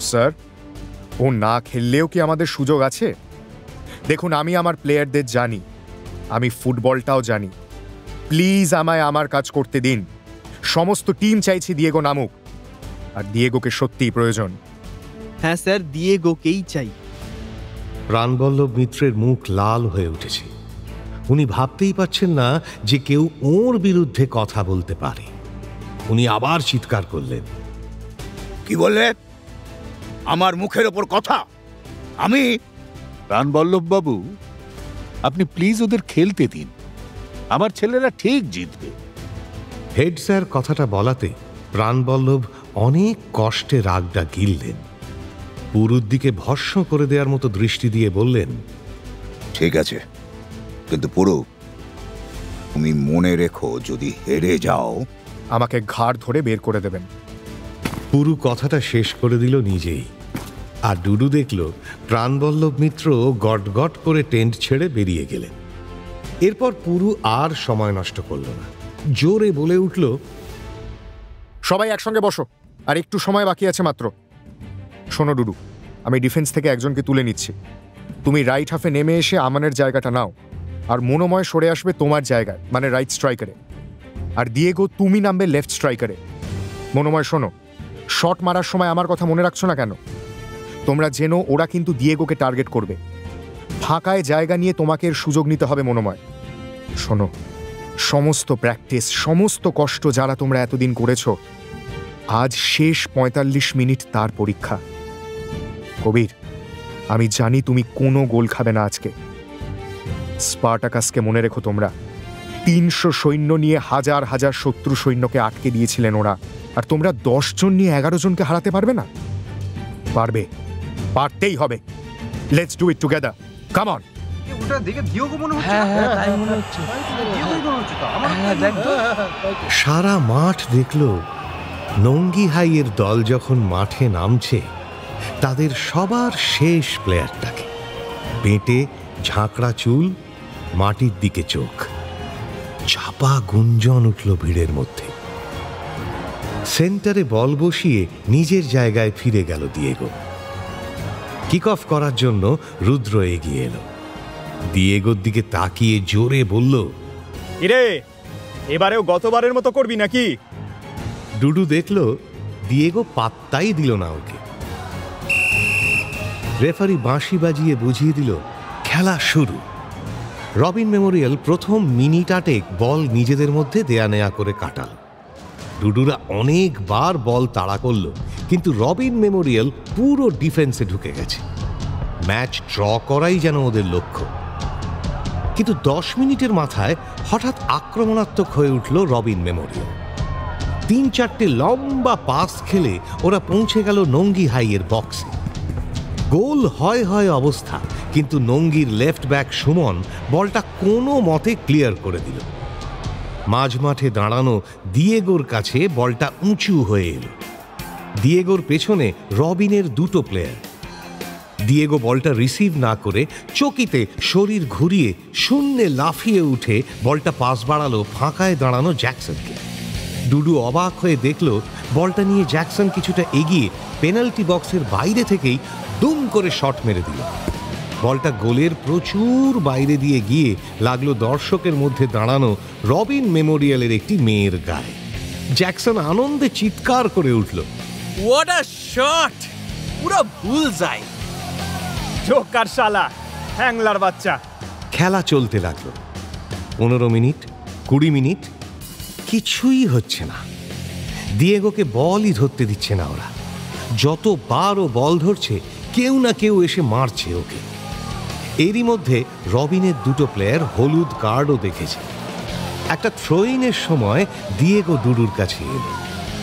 স্যার, ও না খেললেও কি আমাদের সুযোগ আছে? দেখুন, আমি আমার প্লেয়ারদের জানি, আমি ফুটবলটাও জানি। প্লিজ আমায় আমার কাজ করতে দিন। সমস্ত টিম চাইছে দিয়েগো নামুক, আর দিয়েগোকে সত্যিই প্রয়োজন। হ্যাঁ স্যার, দিয়েগোকেই চাই। প্রাণবল্লভ মিত্রের মুখ লাল হয়ে উঠেছে। উনি ভাবতেই পারছেন না যে কেউ ওর বিরুদ্ধে কথা বলতে পারে। উনি আবার চিৎকার করলেন, কি বললে? আমার মুখের ওপর কথা? আমি? প্রাণবল্লভ বাবু, আপনি প্লিজ ওদের খেলতে দিন, আমার ছেলেরা ঠিক জিতবে। হেড স্যার কথাটা বলাতে প্রাণবল্লভ অনেক কষ্টে রাগটা গিললেন। পুরুর দিকে ভস্ম করে দেওয়ার মতো দৃষ্টি দিয়ে বললেন, ঠিক আছে, কিন্তু পুরু, তুমি মনে রেখো, যদি হেরে যাও আমাকে ঘাড় ধরে বের করে দেবেন। পুরু কথাটা শেষ করে দিল নিজেই, আর ডুডু দেখল প্রাণবল্লভ মিত্র গট গট করে টেন্ট ছেড়ে বেরিয়ে গেলেন। এরপর পুরু আর সময় নষ্ট করল না, জোরে বলে উঠল, সবাই একসঙ্গে বসো, আর একটু সময় বাকি আছে মাত্র। শোনো ডুডু, আমি ডিফেন্স থেকে একজনকে তুলে নিচ্ছি। তুমি রাইট হাফে নেমে এসে আমানের জায়গাটা নাও, আর মনোময় সরে আসবে তোমার জায়গায়, মানে রাইট স্ট্রাইকারে। আর দিয়েগো, তুমি নামবে লেফট স্ট্রাইকারে। মনোময় শোনো, শট মারার সময় আমার কথা মনে রাখছো না কেন? তোমরা জেনো ওরা কিন্তু দিয়েগোকে টার্গেট করবে। ফাঁকায় জায়গা নিয়ে তোমাকে এর সুযোগ নিতে হবে মনোময়। শোনো, সমস্ত প্র্যাকটিস, সমস্ত কষ্ট যারা তোমরা এতদিন করেছো, আজ শেষ 45 মিনিট তার পরীক্ষা। কবির, আমি জানি তুমি কোনো গোল খাবে না আজকে। স্পার্টাকাসকে মনে রেখো, তোমরা 300 সৈন্য নিয়ে হাজার হাজার শত্রু সৈন্যকে আটকে দিয়েছিলেন ওরা, আর তোমরা 10 জন নিয়ে 11 জনকে হারাতে পারবে না? পারবে, পারতেই হবে। Let's do it together, come on. ওটা দেখে দিয়েগো মনে হচ্ছে। হ্যাঁ, তাই মনে হচ্ছে। দিয়েগোই মনে হচ্ছে তো আমার। দেখ তো। সারা মাঠ দেখল নঙ্গি হাইয়ের দল যখন মাঠে নামছে, তাদের সবার শেষ প্লেয়ারটাকে। পেটে ঝাঁকড়া চুল, মাটির দিকে চোখ, চাপা গুঞ্জন উঠল ভিড়ের মধ্যে। সেন্টারে বল বসিয়ে নিজের জায়গায় ফিরে গেল দিয়েগো। কিক অফ করার জন্য রুদ্র এগিয়ে এলো। দিয়েগোর দিকে তাকিয়ে জোরে বলল, ইরে, এবারেও গতবারের মতো করবি নাকি? ডুডু দেখল দিয়েগো পাত্তাই দিল না ওকে। রেফারি বাঁশি বাজিয়ে বুঝিয়ে দিল খেলা শুরু। রবিন মেমোরিয়াল প্রথম মিনিট 8 বল নিজেদের মধ্যে দেয়া নেয়া করে কাটাল। ডুডুরা অনেকবার বল তাড়া করল, কিন্তু রবিন মেমোরিয়াল পুরো ডিফেন্সে ঢুকে গেছে। ম্যাচ ড্র করাই যেন ওদের লক্ষ্য। কিন্তু 10 মিনিটের মাথায় হঠাৎ আক্রমণাত্মক হয়ে উঠল রবিন মেমোরিয়াল। 3-4টে লম্বা পাস খেলে ওরা পৌঁছে গেল নঙ্গি হাইয়ের বক্সে। গোল হয় হয় অবস্থা, কিন্তু নঙ্গির লেফট ব্যাক সুমন বলটা কোনো মতে ক্লিয়ার করে দিল। মাঝমাঠে দাঁড়ানো দিয়েগোর কাছে বলটা উঁচু হয়ে এলো। দিয়েগোর পেছনে রবিনের 2টো প্লেয়ার। দিয়েগো বলটা রিসিভ না করে চকিতে শরীর ঘুরিয়ে শূন্যে লাফিয়ে উঠে বলটা পাস বাড়ালো ফাঁকায় দাঁড়ানো জ্যাকসনকে। ডুডু অবাক হয়ে দেখল বলটা নিয়ে জ্যাকসন কিছুটা এগিয়ে পেনাল্টি বক্সের বাইরে থেকেই দুম করে শট মেরে দিল। বলটা গোলের প্রচুর বাইরে দিয়ে গিয়ে লাগলো দর্শকের মধ্যে দাঁড়ানো রবিন মেমোরিয়ালের একটি মেয়ের গায়ে। জ্যাকসন আনন্দে চিৎকার করে উঠল, হোয়াট আ শট! পুরো বুলসআই! জোকার শালা, হ্যাংলার বাচ্চা। খেলা চলতে লাগলো। 15 মিনিট, 20 মিনিট, কিছুই হচ্ছে না। দিয়েগোকে বলই ধরতে দিচ্ছে না ওরা। যতবার ও বল ধরছে কেউ না কেউ এসে মারছে ওকে। এরই মধ্যে রবিনের 2টো প্লেয়ার হলুদ কার্ডও দেখেছে। একটা থ্রোইনের সময় দিয়েগো ডুডুর কাছে এলো,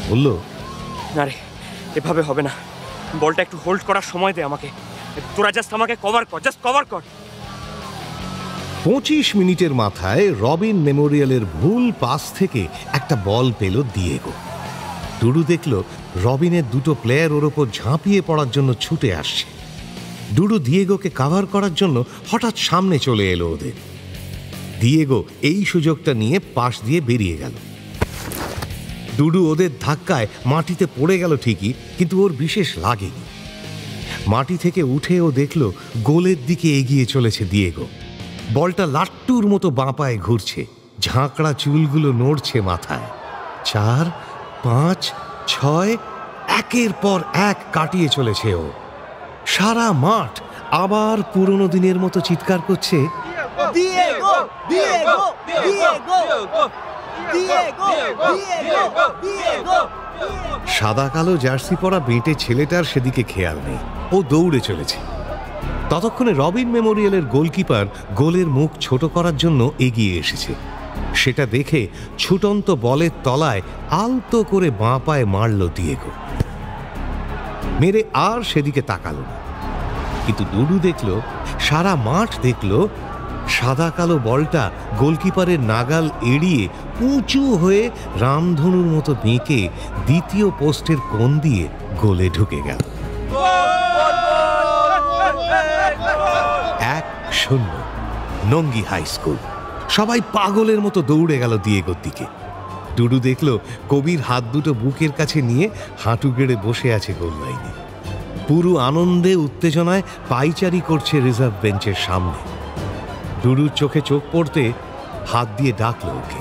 বলল, না রে, এভাবে হবে না, বলটা একটু হোল্ড করার সময় দে আমাকে, তোরা জাস্ট আমাকে কভার কর, জাস্ট কভার কর। 25 মিনিটের মাথায় রবিন মেমোরিয়ালের ভুল পাস থেকে একটা বল পেল দিয়েগো। ডুডু দেখল রবিনের 2টো প্লেয়ার ওর ওপর ঝাঁপিয়ে পড়ার জন্য ছুটে আসছে। ডুডু দিয়েগোকে কাভার করার জন্য হঠাৎ সামনে চলে এলো ওদের। দিয়েগো এই সুযোগটা নিয়ে পাশ দিয়ে বেরিয়ে গেল। ডুডু ওদের ধাক্কায় মাটিতে পড়ে গেল ঠিকই, কিন্তু ওর বিশেষ লাগেনি। মাটি থেকে উঠে ও দেখল গোলের দিকে এগিয়ে চলেছে দিয়েগো। বলটা লাট্টুর মতো বাঁ পায়ে ঘুরছে, ঝাঁকড়া চুলগুলো নড়ছে মাথায়। 4, 5, 6 একের পর এক কাটিয়ে চলেছে ও। সারা মাঠ আবার পুরনো দিনের মতো চিৎকার করছে, Diego, Diego, Diego, Diego, Diego, Diego. সাদা কালো জার্সি পরা বেঁটে ছেলেটার সেদিকে খেয়াল নেই, ও দৌড়ে চলেছে। ততক্ষণে রবিন মেমোরিয়ালের গোলকিপার গোলের মুখ ছোট করার জন্য এগিয়ে এসেছে। সেটা দেখে ছুটন্ত বলের তলায় আলতো করে বাঁ পায়ে মারল দিয়েগো। মেরে আর সেদিকে তাকালো না। কিন্তু ডুডু দেখল, সারা মাঠ দেখল, সাদা কালো বলটা গোলকিপারের নাগাল এড়িয়ে উঁচু হয়ে রামধনুর মতো বেঁকে দ্বিতীয় পোস্টের কোণ দিয়ে গোলে ঢুকে গেল। 1-0 নঙ্গি হাই স্কুল। সবাই পাগলের মতো দৌড়ে গেল দিয়েগোর দিকে। ডুডু দেখল কবির হাত দুটো বুকের কাছে নিয়ে হাঁটু গেড়ে বসে আছে গোল লাইনে। পুরো আনন্দে উত্তেজনায় পাইচারি করছে রিজার্ভ বেঞ্চের সামনে। ডুডুর চোখে চোখ পড়তে হাত দিয়ে ডাকলো ওকে।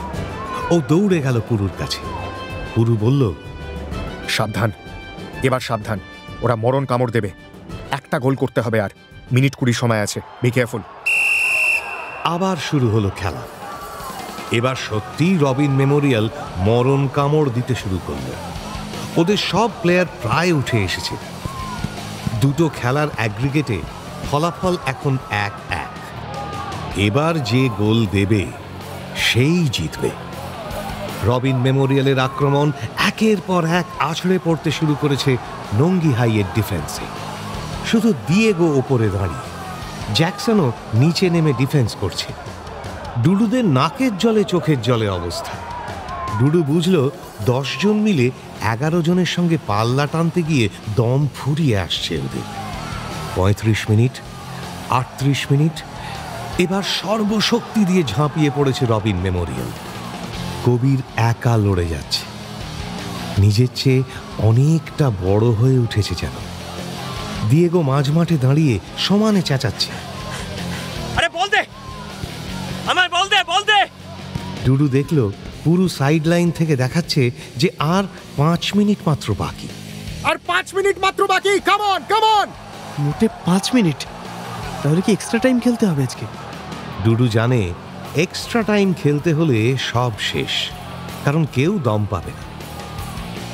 ও দৌড়ে গেল পুরুর কাছে। পুরু বলল, সাবধান, এবার সাবধান, ওরা মরণ কামড় দেবে। একটা গোল করতে হবে, আর মিনিট 20 সময় আছে, বি কেয়ারফুল। আবার শুরু হলো খেলা। এবার সত্যি রবিন মেমোরিয়াল মরণ কামড় দিতে শুরু করল। ওদের সব প্লেয়ার প্রায় উঠে এসেছে। 2টো খেলার অ্যাগ্রিগেটে ফলাফল এখন 1-1। এবার যে গোল দেবে সেই জিতবে। রবিন মেমোরিয়ালের আক্রমণ একের পর এক আছড়ে পড়তে শুরু করেছে নঙ্গি হাইয়ের ডিফেন্সে। শুধু দিয়েগো ওপরে দাঁড়িয়ে, জ্যাকসনও নিচে নেমে ডিফেন্স করছে। ডুডুদের নাকের জলে চোখের জলে অবস্থা। ডুডু বুঝল 10 জন মিলে 11 জনের সঙ্গে পাল্লা টানতে গিয়ে দম ফুরিয়ে আসছে ওদের। 35 মিনিট, 38 মিনিট, এবার সর্বশক্তি দিয়ে ঝাঁপিয়ে পড়েছে রবিন মেমোরিয়াল। কবির একা লড়ে যাচ্ছে, নিজের চেয়ে অনেকটা বড় হয়ে উঠেছে যেন। দিয়েগো মাঝমাঠে দাঁড়িয়ে সমানে চেঁচাচ্ছে, আরে বল দে, আমায় বল দে, বল দে। ডুডু দেখল পুরো সাইড লাইন থেকে দেখাচ্ছে যে আর 5 মিনিট মাত্র বাকি। আর 5 মিনিট মাত্র বাকি, কাম অন, কাম অন। মোটে 5 মিনিট? তাহলে কি এক্সট্রা টাইম খেলতে হবে আজকে? ডুডু জানে এক্সট্রা টাইম খেলতে হলে সব শেষ, কারণ কেউ দম পাবে না।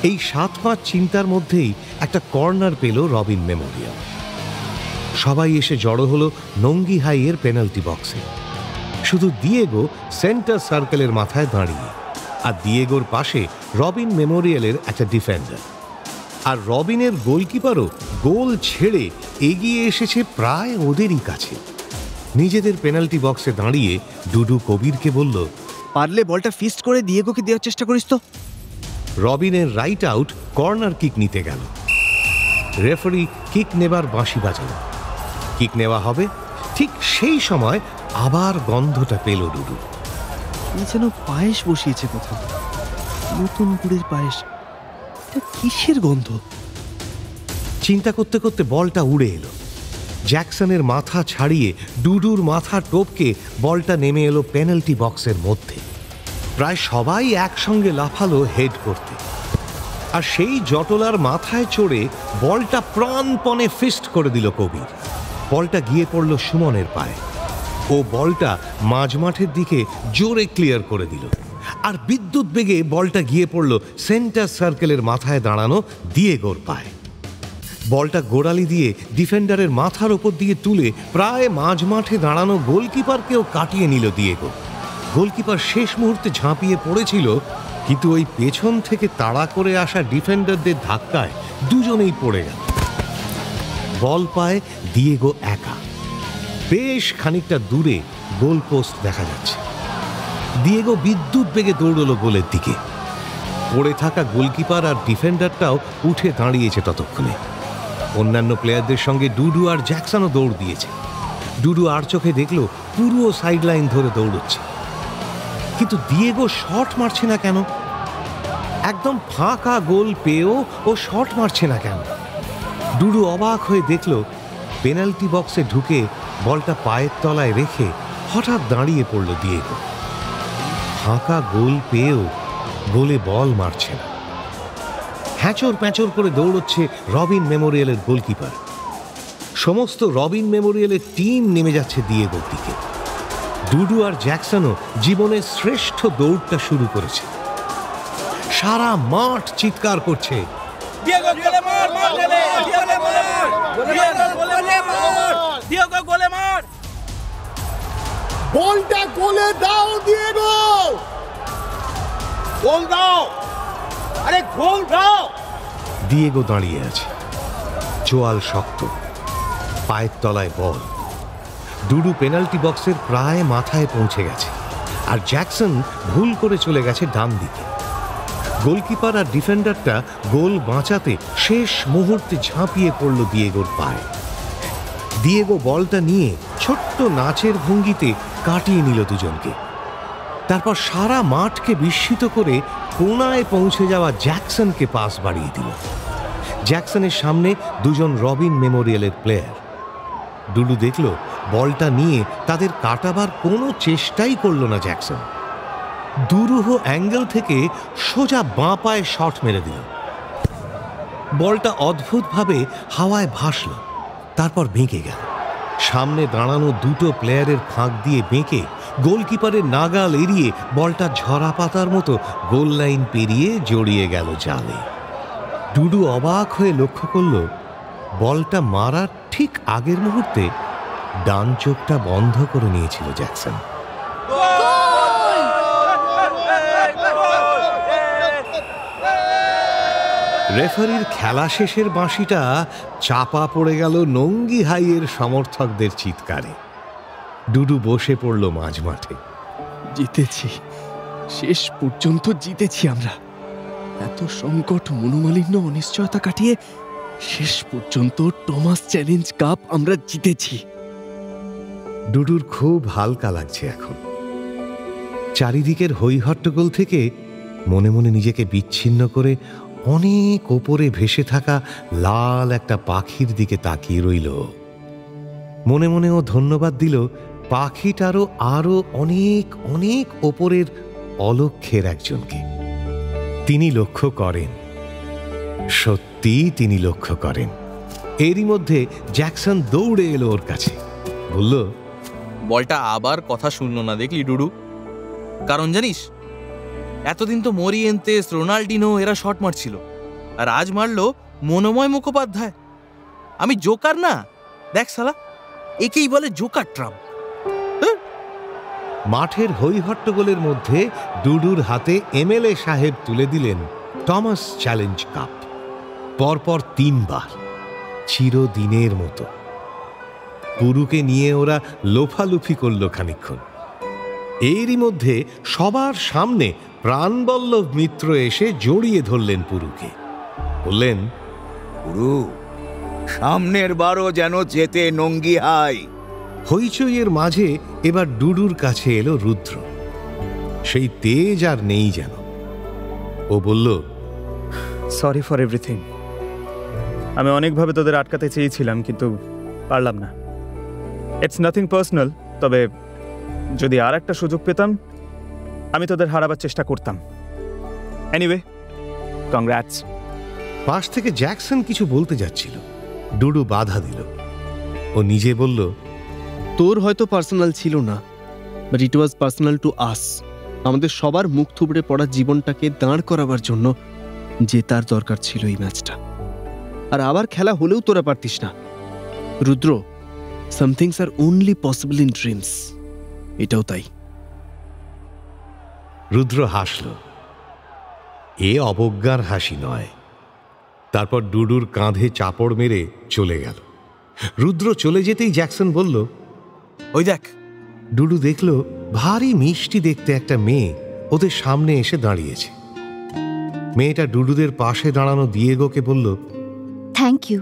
এই 7-5 চিন্তার মধ্যেই একটা কর্নার পেল রবিন মেমোরিয়াল। সবাই এসে জড়ো হলো নঙ্গি হাইয়ের পেনাল্টি বক্সে। শুধু দিয়েগো সেন্টার সার্কেলের মাথায় দাঁড়িয়ে, আর দিয়েগোর পাশে রবিন মেমোরিয়ালের একটা ডিফেন্ডার। আর রবিনের গোলকিপারও গোল ছেড়ে এগিয়ে এসেছে প্রায় ওদেরই কাছে। নিজেদের পেনাল্টি বক্সে দাঁড়িয়ে ডুডু কবিরকে বলল, পারলে বলটা ফিস্ট করে দিয়েগোকে দেওয়ার চেষ্টা করিস তো। রবিনের রাইট আউট কর্নার কিক নিতে গেল। রেফারি কিক নেবার বাঁশি বাজালো। কিক নেওয়া হবে, ঠিক সেই সময় আবার গন্ধটা পেল ডুডু। যেন পায়েস বসিয়েছে কোথাও, নতুন গুড়ের পায়েস। কিসের গন্ধ? চিন্তা করতে করতে বলটা উড়ে এলো। জ্যাকসনের মাথা ছাড়িয়ে ডুডুর মাথা টপকে বলটা নেমে এলো পেনাল্টি বক্সের মধ্যে। প্রায় সবাই একসঙ্গে লাফালো হেড করতে, আর সেই জটলার মাথায় চড়ে বলটা প্রাণপণে ফিস্ট করে দিল কবির। বলটা গিয়ে পড়ল সুমনের পায়ে। ও বলটা মাঝমাঠের দিকে জোরে ক্লিয়ার করে দিল, আর বিদ্যুৎ বেগে বলটা গিয়ে পড়ল সেন্টার সার্কেলের মাথায় দাঁড়ানো দিয়েগোর পায়ে। বলটা গোড়ালি দিয়ে ডিফেন্ডারের মাথার ওপর দিয়ে তুলে প্রায় মাঝমাঠে দাঁড়ানো গোলকিপারকেও কাটিয়ে নিল দিয়েগো। গোলকিপার শেষ মুহূর্তে ঝাঁপিয়ে পড়েছিল, কিন্তু ওই পেছন থেকে তাড়া করে আসা ডিফেন্ডারদের ধাক্কায় দুজনেই পড়ে গেল। বল পায় দিয়েগো একা। বেশ খানিকটা দূরে গোল পোস্ট দেখা যাচ্ছে। দিয়েগো বিদ্যুৎ বেগে দৌড়লো গোলের দিকে। পড়ে থাকা গোলকিপার আর ডিফেন্ডারটাও উঠে দাঁড়িয়েছে ততক্ষণে। অন্যান্য প্লেয়ারদের সঙ্গে ডুডু আর জ্যাকসনও দৌড় দিয়েছে। ডুডু আর চোখে দেখলো পুরো সাইড লাইন ধরে দৌড়চ্ছে, কিন্তু দিয়েগো শট মারছে না কেন? একদম ফাঁকা গোল পেয়েও ও শট মারছে না কেন? ডুডু অবাক হয়ে দেখল পেনাল্টি বক্সে ঢুকে বলটা পায়ের তলায় রেখে হঠাৎ দাঁড়িয়ে পড়ল দিয়েগো। ফাঁকা গোল পেয়েও গোলে বল মারছে না। হ্যাঁচর প্যাঁচর করে দৌড়চ্ছে রবিন মেমোরিয়ালের গোলকিপার। সমস্ত রবিন মেমোরিয়ালের টিম নেমে যাচ্ছে দিয়েগোর দিকে। ডুডু আর জ্যাকসনও জীবনের শ্রেষ্ঠ দৌড়টা শুরু করেছে। সারা মাঠ চিৎকার করছে, বলটা গোলে দাও দিয়েগো, গোল দাও, আরে গোল দাও। দিয়েগো দাঁড়িয়ে আছে, চোয়াল শক্ত, পায়ের তলায় বল। ডুডু পেনাল্টি বক্সের প্রায় মাথায় পৌঁছে গেছে, আর জ্যাকসন ভুল করে চলে গেছে ডান দিকে। গোলকিপার আর ডিফেন্ডারটা গোল বাঁচাতে শেষ মুহূর্তে ঝাঁপিয়ে পড়ল দিয়েগোর পায়ে। দিয়েগো বলটা নিয়ে ছোট্ট নাচের ভঙ্গিতে কাটিয়ে নিল দুজনকে। তারপর সারা মাঠকে বিস্মিত করে কোণায় পৌঁছে যাওয়া জ্যাকসনকে পাস বাড়িয়ে দিল। জ্যাকসনের সামনে দুজন রবিন মেমোরিয়ালের প্লেয়ার। ডুডু দেখল বলটা নিয়ে তাদের কাটাবার কোনো চেষ্টাই করল না জ্যাকসন। দুরূহ অ্যাঙ্গেল থেকে সোজা বাঁ পায়ে শট মেরে দিল। বলটা অদ্ভুতভাবে হাওয়ায় ভাসল, তারপর বেঁকে গেল। সামনে দাঁড়ানো দুটো প্লেয়ারের ফাঁক দিয়ে বেঁকে গোলকিপারের নাগাল এড়িয়ে বলটা ঝরা পাতার মতো গোল লাইন পেরিয়ে জড়িয়ে গেল জালে। ডুডু অবাক হয়ে লক্ষ্য করল বলটা মারার ঠিক আগের মুহূর্তে ডান চোখটা বন্ধ করে নিয়েছিল জ্যাকসন। রেফারির খেলা শেষের বাঁশিটা চাপা পড়ে গেল নঙ্গি হাইয়ের সমর্থকদের চিৎকারে। ডুডু বসে পড়ল মাঝমাঠে। জিতেছি, শেষ পর্যন্ত জিতেছি আমরা। এত সংকট, মনোমালিন্য, অনিশ্চয়তা কাটিয়ে শেষ পর্যন্ত টমাস চ্যালেঞ্জ কাপ আমরা জিতেছি। ডুডুর খুব হালকা লাগছে এখন। চারিদিকের হইহট্টগোল থেকে মনে মনে নিজেকে বিচ্ছিন্ন করে অনেক ওপরে ভেসে থাকা লাল একটা পাখির দিকে তাকিয়ে রইল। মনে মনে ও ধন্যবাদ দিল পাখিটারও আরো অনেক অনেক ওপরের অলক্ষ্যের একজনকে। তিনি লক্ষ্য করেন, সত্যি তিনি লক্ষ্য করেন। এরই মধ্যে জ্যাকসন দৌড়ে এলো ওর কাছে, বলল, বলটা আবার কথা শুনলো না দেখলি ডুডু? কারণ জানিস, এতদিন তো মোরিয়েন্তেস, রোনাল্ডিনো এরা শট মারছিল, আর আজ মারলো মনোময় মুখোপাধ্যায়। আমি জোকার না? দেখ শালা, একেই বলে জোকার ট্রাম্প। মাঠের হইহট্টগোলের মধ্যে ডুডুর হাতে এমএলএ সাহেব তুলে দিলেন টমাস চ্যালেঞ্জ কাপ, পরপর 3 বার, চিরদিনের মতো। পুরুকে নিয়ে ওরা লোফালুফি করল খানিকক্ষণ। এরই মধ্যে সবার সামনে প্রাণবল্লভ মিত্র এসে জড়িয়ে ধরলেন পুরুকে, বললেন, পুরু, সামনের বারও যেন যেতে নঙ্গি হাই। হইচইয়ের মাঝে এবার ডুডুর কাছে এলো রুদ্র। সেই তেজ আর নেই যেন। ও বলল, সরি ফর এভরিথিং। আমি অনেকভাবে তোদের আটকাতে চেয়েছিলাম, কিন্তু পারলাম না। ইটস নাথিং পার্সোনাল, তবে যদি আর একটা সুযোগ পেতাম আমি তোদের হারাবার চেষ্টা করতাম। Anyway, congrats. পাশ থেকে জ্যাকসন কিছু বলতে যাচ্ছিল, ডুডু বাধা দিল। ও নিজে বলল, তোর হয়তো পার্সোনাল ছিল না, but it was personal to us. আমাদের সবার মুখ থুবড়ে পড়া জীবনটাকে দাঁড় করাবার জন্য জেতার দরকার ছিল এই ম্যাচটা। আর আবার খেলা হলেও তোরা পারতিস না। Rudra, some things are only possible in dreams. এটাও তাই। রুদ্র হাসল। এ অবজ্ঞার হাসি নয়। তারপর ডুডুর কাঁধে চাপড় মেরে চলে গেল। রুদ্র চলে যেতেই জ্যাকসন বলল, ওই দেখ। ডুডু দেখল ভারী মিষ্টি দেখতে একটা মেয়ে ওদের সামনে এসে দাঁড়িয়েছে। মেয়েটা ডুডুদের পাশে দাঁড়ানো দিয়েগোকে বলল, থ্যাংক ইউ,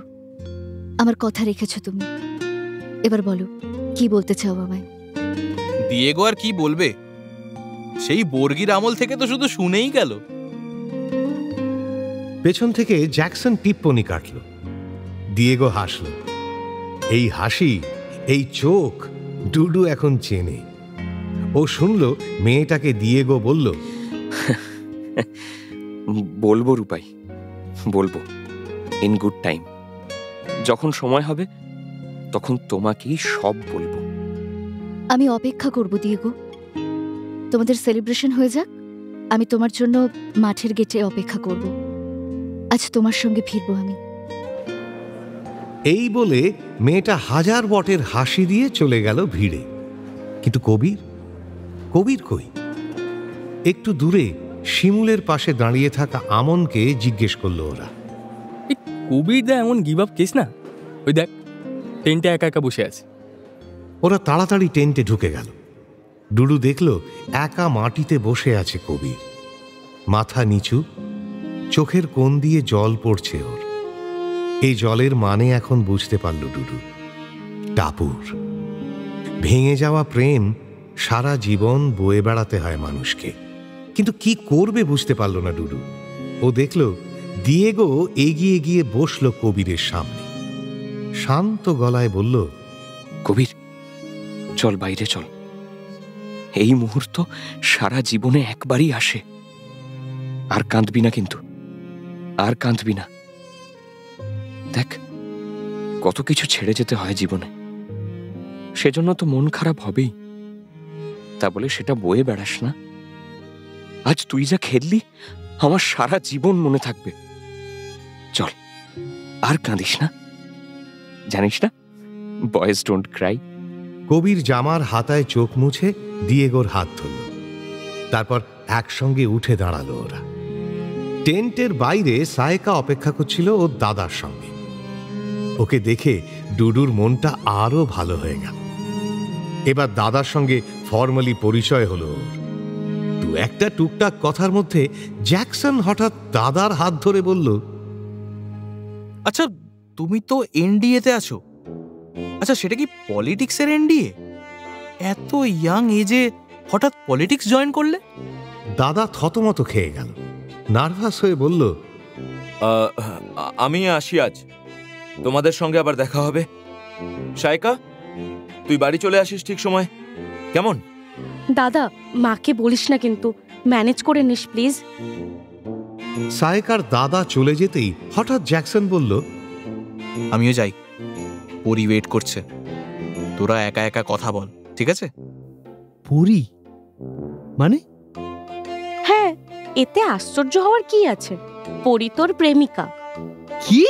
আমার কথা রেখেছো তুমি। এবার বলো, কি বলতে চাও আমায়? দিয়েগো আর কি বলবে? সেই বর্গির আমল থেকে তো শুধু শুনেই গেল। পেছন থেকে জ্যাকসন টিপ্পনি কাটল। দিয়েগো হাসল। এই হাসি, এই চোখ ডুডু এখন চেনে। ও শুনল মেয়েটাকে দিয়েগো বলল, বলবো রূপাই, বলবো, ইন গুড টাইম। যখন সময় হবে তখন তোমাকেই সব বলবো। আমি অপেক্ষা করব দিয়েগো। তোমাদের সেলিব্রেশন হয়ে যাক, আমি তোমার জন্য মাঠের গেটে অপেক্ষা করব। আজ তোমার সঙ্গে ফিরবো আমি। এই বলে মেয়েটা হাজার বটের হাসি দিয়ে চলে গেল ভিড়ে। কিন্তু কবির, কবির কই? একটু দূরে শিমুলের পাশে দাঁড়িয়ে থাকা আমনকে জিজ্ঞেস করলো ওরা। কবির দা এমন গিভ আপ কেস না? ওই দেখ, টেন্টে একা একা বসে আছে। ওরা তাড়াতাড়ি টেন্টে ঢুকে গেল। ডুডু দেখল একা মাটিতে বসে আছে কবির, মাথা নিচু, চোখের কোণ দিয়ে জল পড়ছে ওর। এই জলের মানে এখন বুঝতে পারল ডুডু। টাপুর। ভেঙে যাওয়া প্রেম সারা জীবন বয়ে বেড়াতে হয় মানুষকে, কিন্তু কি করবে বুঝতে পারল না ডুডু। ও দেখল দিয়েগো এগিয়ে গিয়ে বসল কবিরের সামনে। শান্ত গলায় বলল, কবির, চল বাইরে চল। এই মুহূর্ত সারা জীবনে একবারই আসে। আর কাঁদবি না কিন্তু, আর কাঁদবি না। দেখ, কত কিছু ছেড়ে যেতে হয় জীবনে, সেজন্য তো মন খারাপ হবেই। তা বলে সেটা বয়ে বেড়াস না। আজ তুই যা খেললি আমার সারা জীবন মনে থাকবে। চল, আর কাঁদিস না। জানিস না, বয়েজ ডোন্ট ক্রাই। কবির জামার হাতায় চোখ মুছে দিয়েগোর হাত ধরল। তারপর একসঙ্গে উঠে দাঁড়ালো ওরা। টেন্টের বাইরে সায়কা অপেক্ষা করছিল ওর দাদার সঙ্গে। ওকে দেখে ডুডুর মনটা আরো ভালো হয়ে গেল। এবার দাদার সঙ্গে ফর্মালি পরিচয় হলো ওর। দু একটা টুকটাক কথার মধ্যে জ্যাকসন হঠাৎ দাদার হাত ধরে বলল, আচ্ছা, তুমি তো এনডিএতে আছো। আচ্ছা, সেটা কি পলিটিক্সের এনডিএ? এত ইয়াং এজে হঠাৎ পলিটিক্স জয়েন করলে? দাদা থতমত খেয়ে গেল, নার্ভাস হয়ে বলল, আমি আসি আজ, তোমাদের সঙ্গে আবার দেখা হবে। সায়কা, তুই বাড়ি চলে আসিস ঠিক সময়, কেমন? দাদা, মাকে বলিস না কিন্তু, ম্যানেজ করে নিস প্লিজ। সায়কার দাদা চলে যেতেই হঠাৎ জ্যাকসন বলল, আমিও যাই, পরি ওয়েট করছে। তোরা একা একা কথা বল, ঠিক আছে? পরি মানে? হ্যাঁ, এতে আশ্চর্য হওয়ার কি আছে? পরি তোর প্রেমিকা। কি?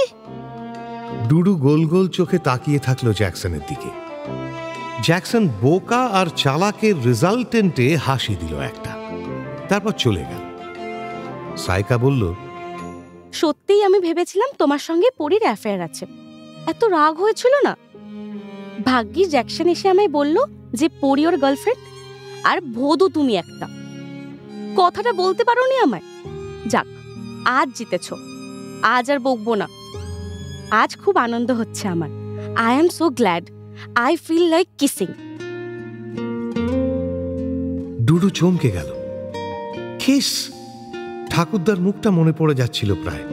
ডুডু গোল গোল চোখে তাকিয়ে থাকলো জ্যাকসনের দিকে। জ্যাকসন বোকা আর চালাকের রেজাল্টেন্টে হাসি দিল একটা, তারপর চলে গেল। সাইকা বলল, সত্যিই আমি ভেবেছিলাম তোমার সঙ্গে পরীর অ্যাফেয়ার আছে। এত রাগ হয়েছিল না। ভাগ্যিস জ্যাকসন এসে আমায় বলল যে পরী ওর গার্লফ্রেন্ড, আর ভোদু তুমি একটা। কথাটা বলতে পারোনি আমায়। যাক, আজ জিতেছ, আজ আর বকবো না। আজ খুব আনন্দ হচ্ছে আমার। I am so glad, I feel like kissing. Dudu চমকে গেল। কিস! ঠাকুরদার মুখটা মনে পড়ে যাচ্ছিল প্রায়,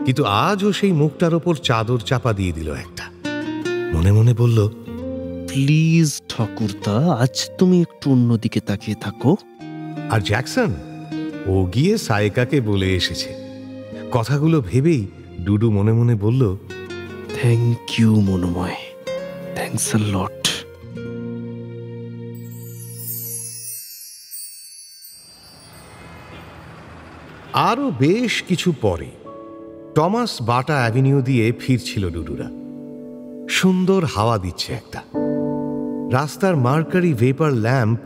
কিন্তু আজও সেই মুখটার ওপর চাদর চাপা দিয়ে দিল একটা। মনে মনে বলল, প্লিজ ঠাকুরদা, আজ তুমি একটু অন্যদিকে তাকিয়ে থাকো। আর জ্যাকসন ও গিয়ে সাইকাকে বলে এসেছে। কথাগুলো ভেবেই ডুডু মনে মনে বলল, thank you Manomoy, thanks a lot. আরও বেশ কিছু পরে টমাস বাটা অ্যাভিনিউ দিয়ে ফিরছিল ডুডুরা। সুন্দর হাওয়া দিচ্ছে একটা। রাস্তার মার্কারি ভেপার ল্যাম্প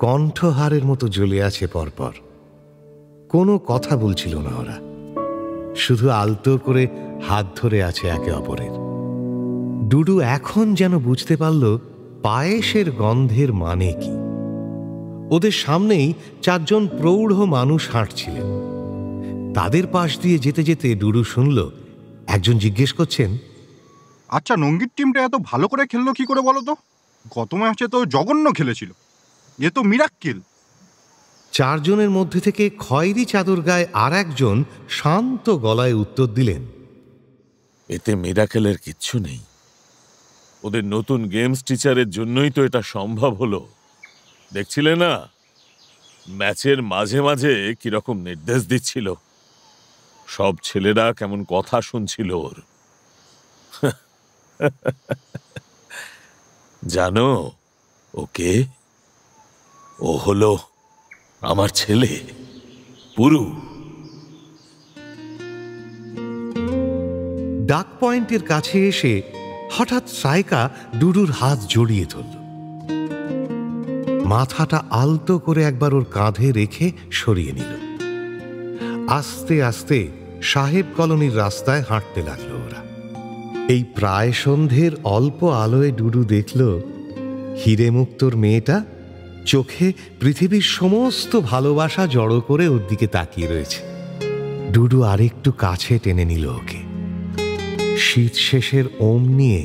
কণ্ঠহারের মতো জ্বলে আছে পরপর। কোনো কথা বলছিল না ওরা, শুধু আলতো করে হাত ধরে আছে একে অপরের। ডুডু এখন যেন বুঝতে পারল পায়েসের গন্ধের মানে কি। ওদের সামনেই 4 জন প্রৌঢ় মানুষ হাঁটছিলেন। তাদের পাশ দিয়ে যেতে যেতে ডুডু শুনল একজন জিজ্ঞেস করছেন, আচ্ছা, নঙ্গির টিমটা এত ভালো করে খেললো কি করে বলো তো? গত ম্যাচে তো জঘন্য খেলেছিল, এ তো মিরাক্কেল। 4 জনের মধ্যে থেকে খয়েরি চাদর গায়ে আর একজন শান্ত গলায় উত্তর দিলেন, এতে মিরাকেলের কিচ্ছু নেই। ওদের নতুন গেমস টিচারের জন্যই তো এটা সম্ভব হলো। দেখছিলে না ম্যাচের মাঝে মাঝে কিরকম নির্দেশ দিচ্ছিল? সব ছেলেরা কেমন কথা শুনছিল ওর। জানো ওকে? ও হলো আমার ছেলে পুরু। ডাক পয়েন্টের কাছে এসে হঠাৎ সাইকা ডুডুর হাত জড়িয়ে ধরল। মাথাটা আলতো করে একবার ওর কাঁধে রেখে সরিয়ে নিল। আস্তে আস্তে সাহেব কলোনির রাস্তায় হাঁটতে লাগলো ওরা। এই প্রায় সন্ধ্যের অল্প আলোয় ডুডু দেখল হিরে মুক্তোর মেয়েটা চোখে পৃথিবীর সমস্ত ভালোবাসা জড়ো করে ওর দিকে তাকিয়ে রয়েছে। ডুডু আরেকটু কাছে টেনে নিল ওকে। শীত শেষের ওম নিয়ে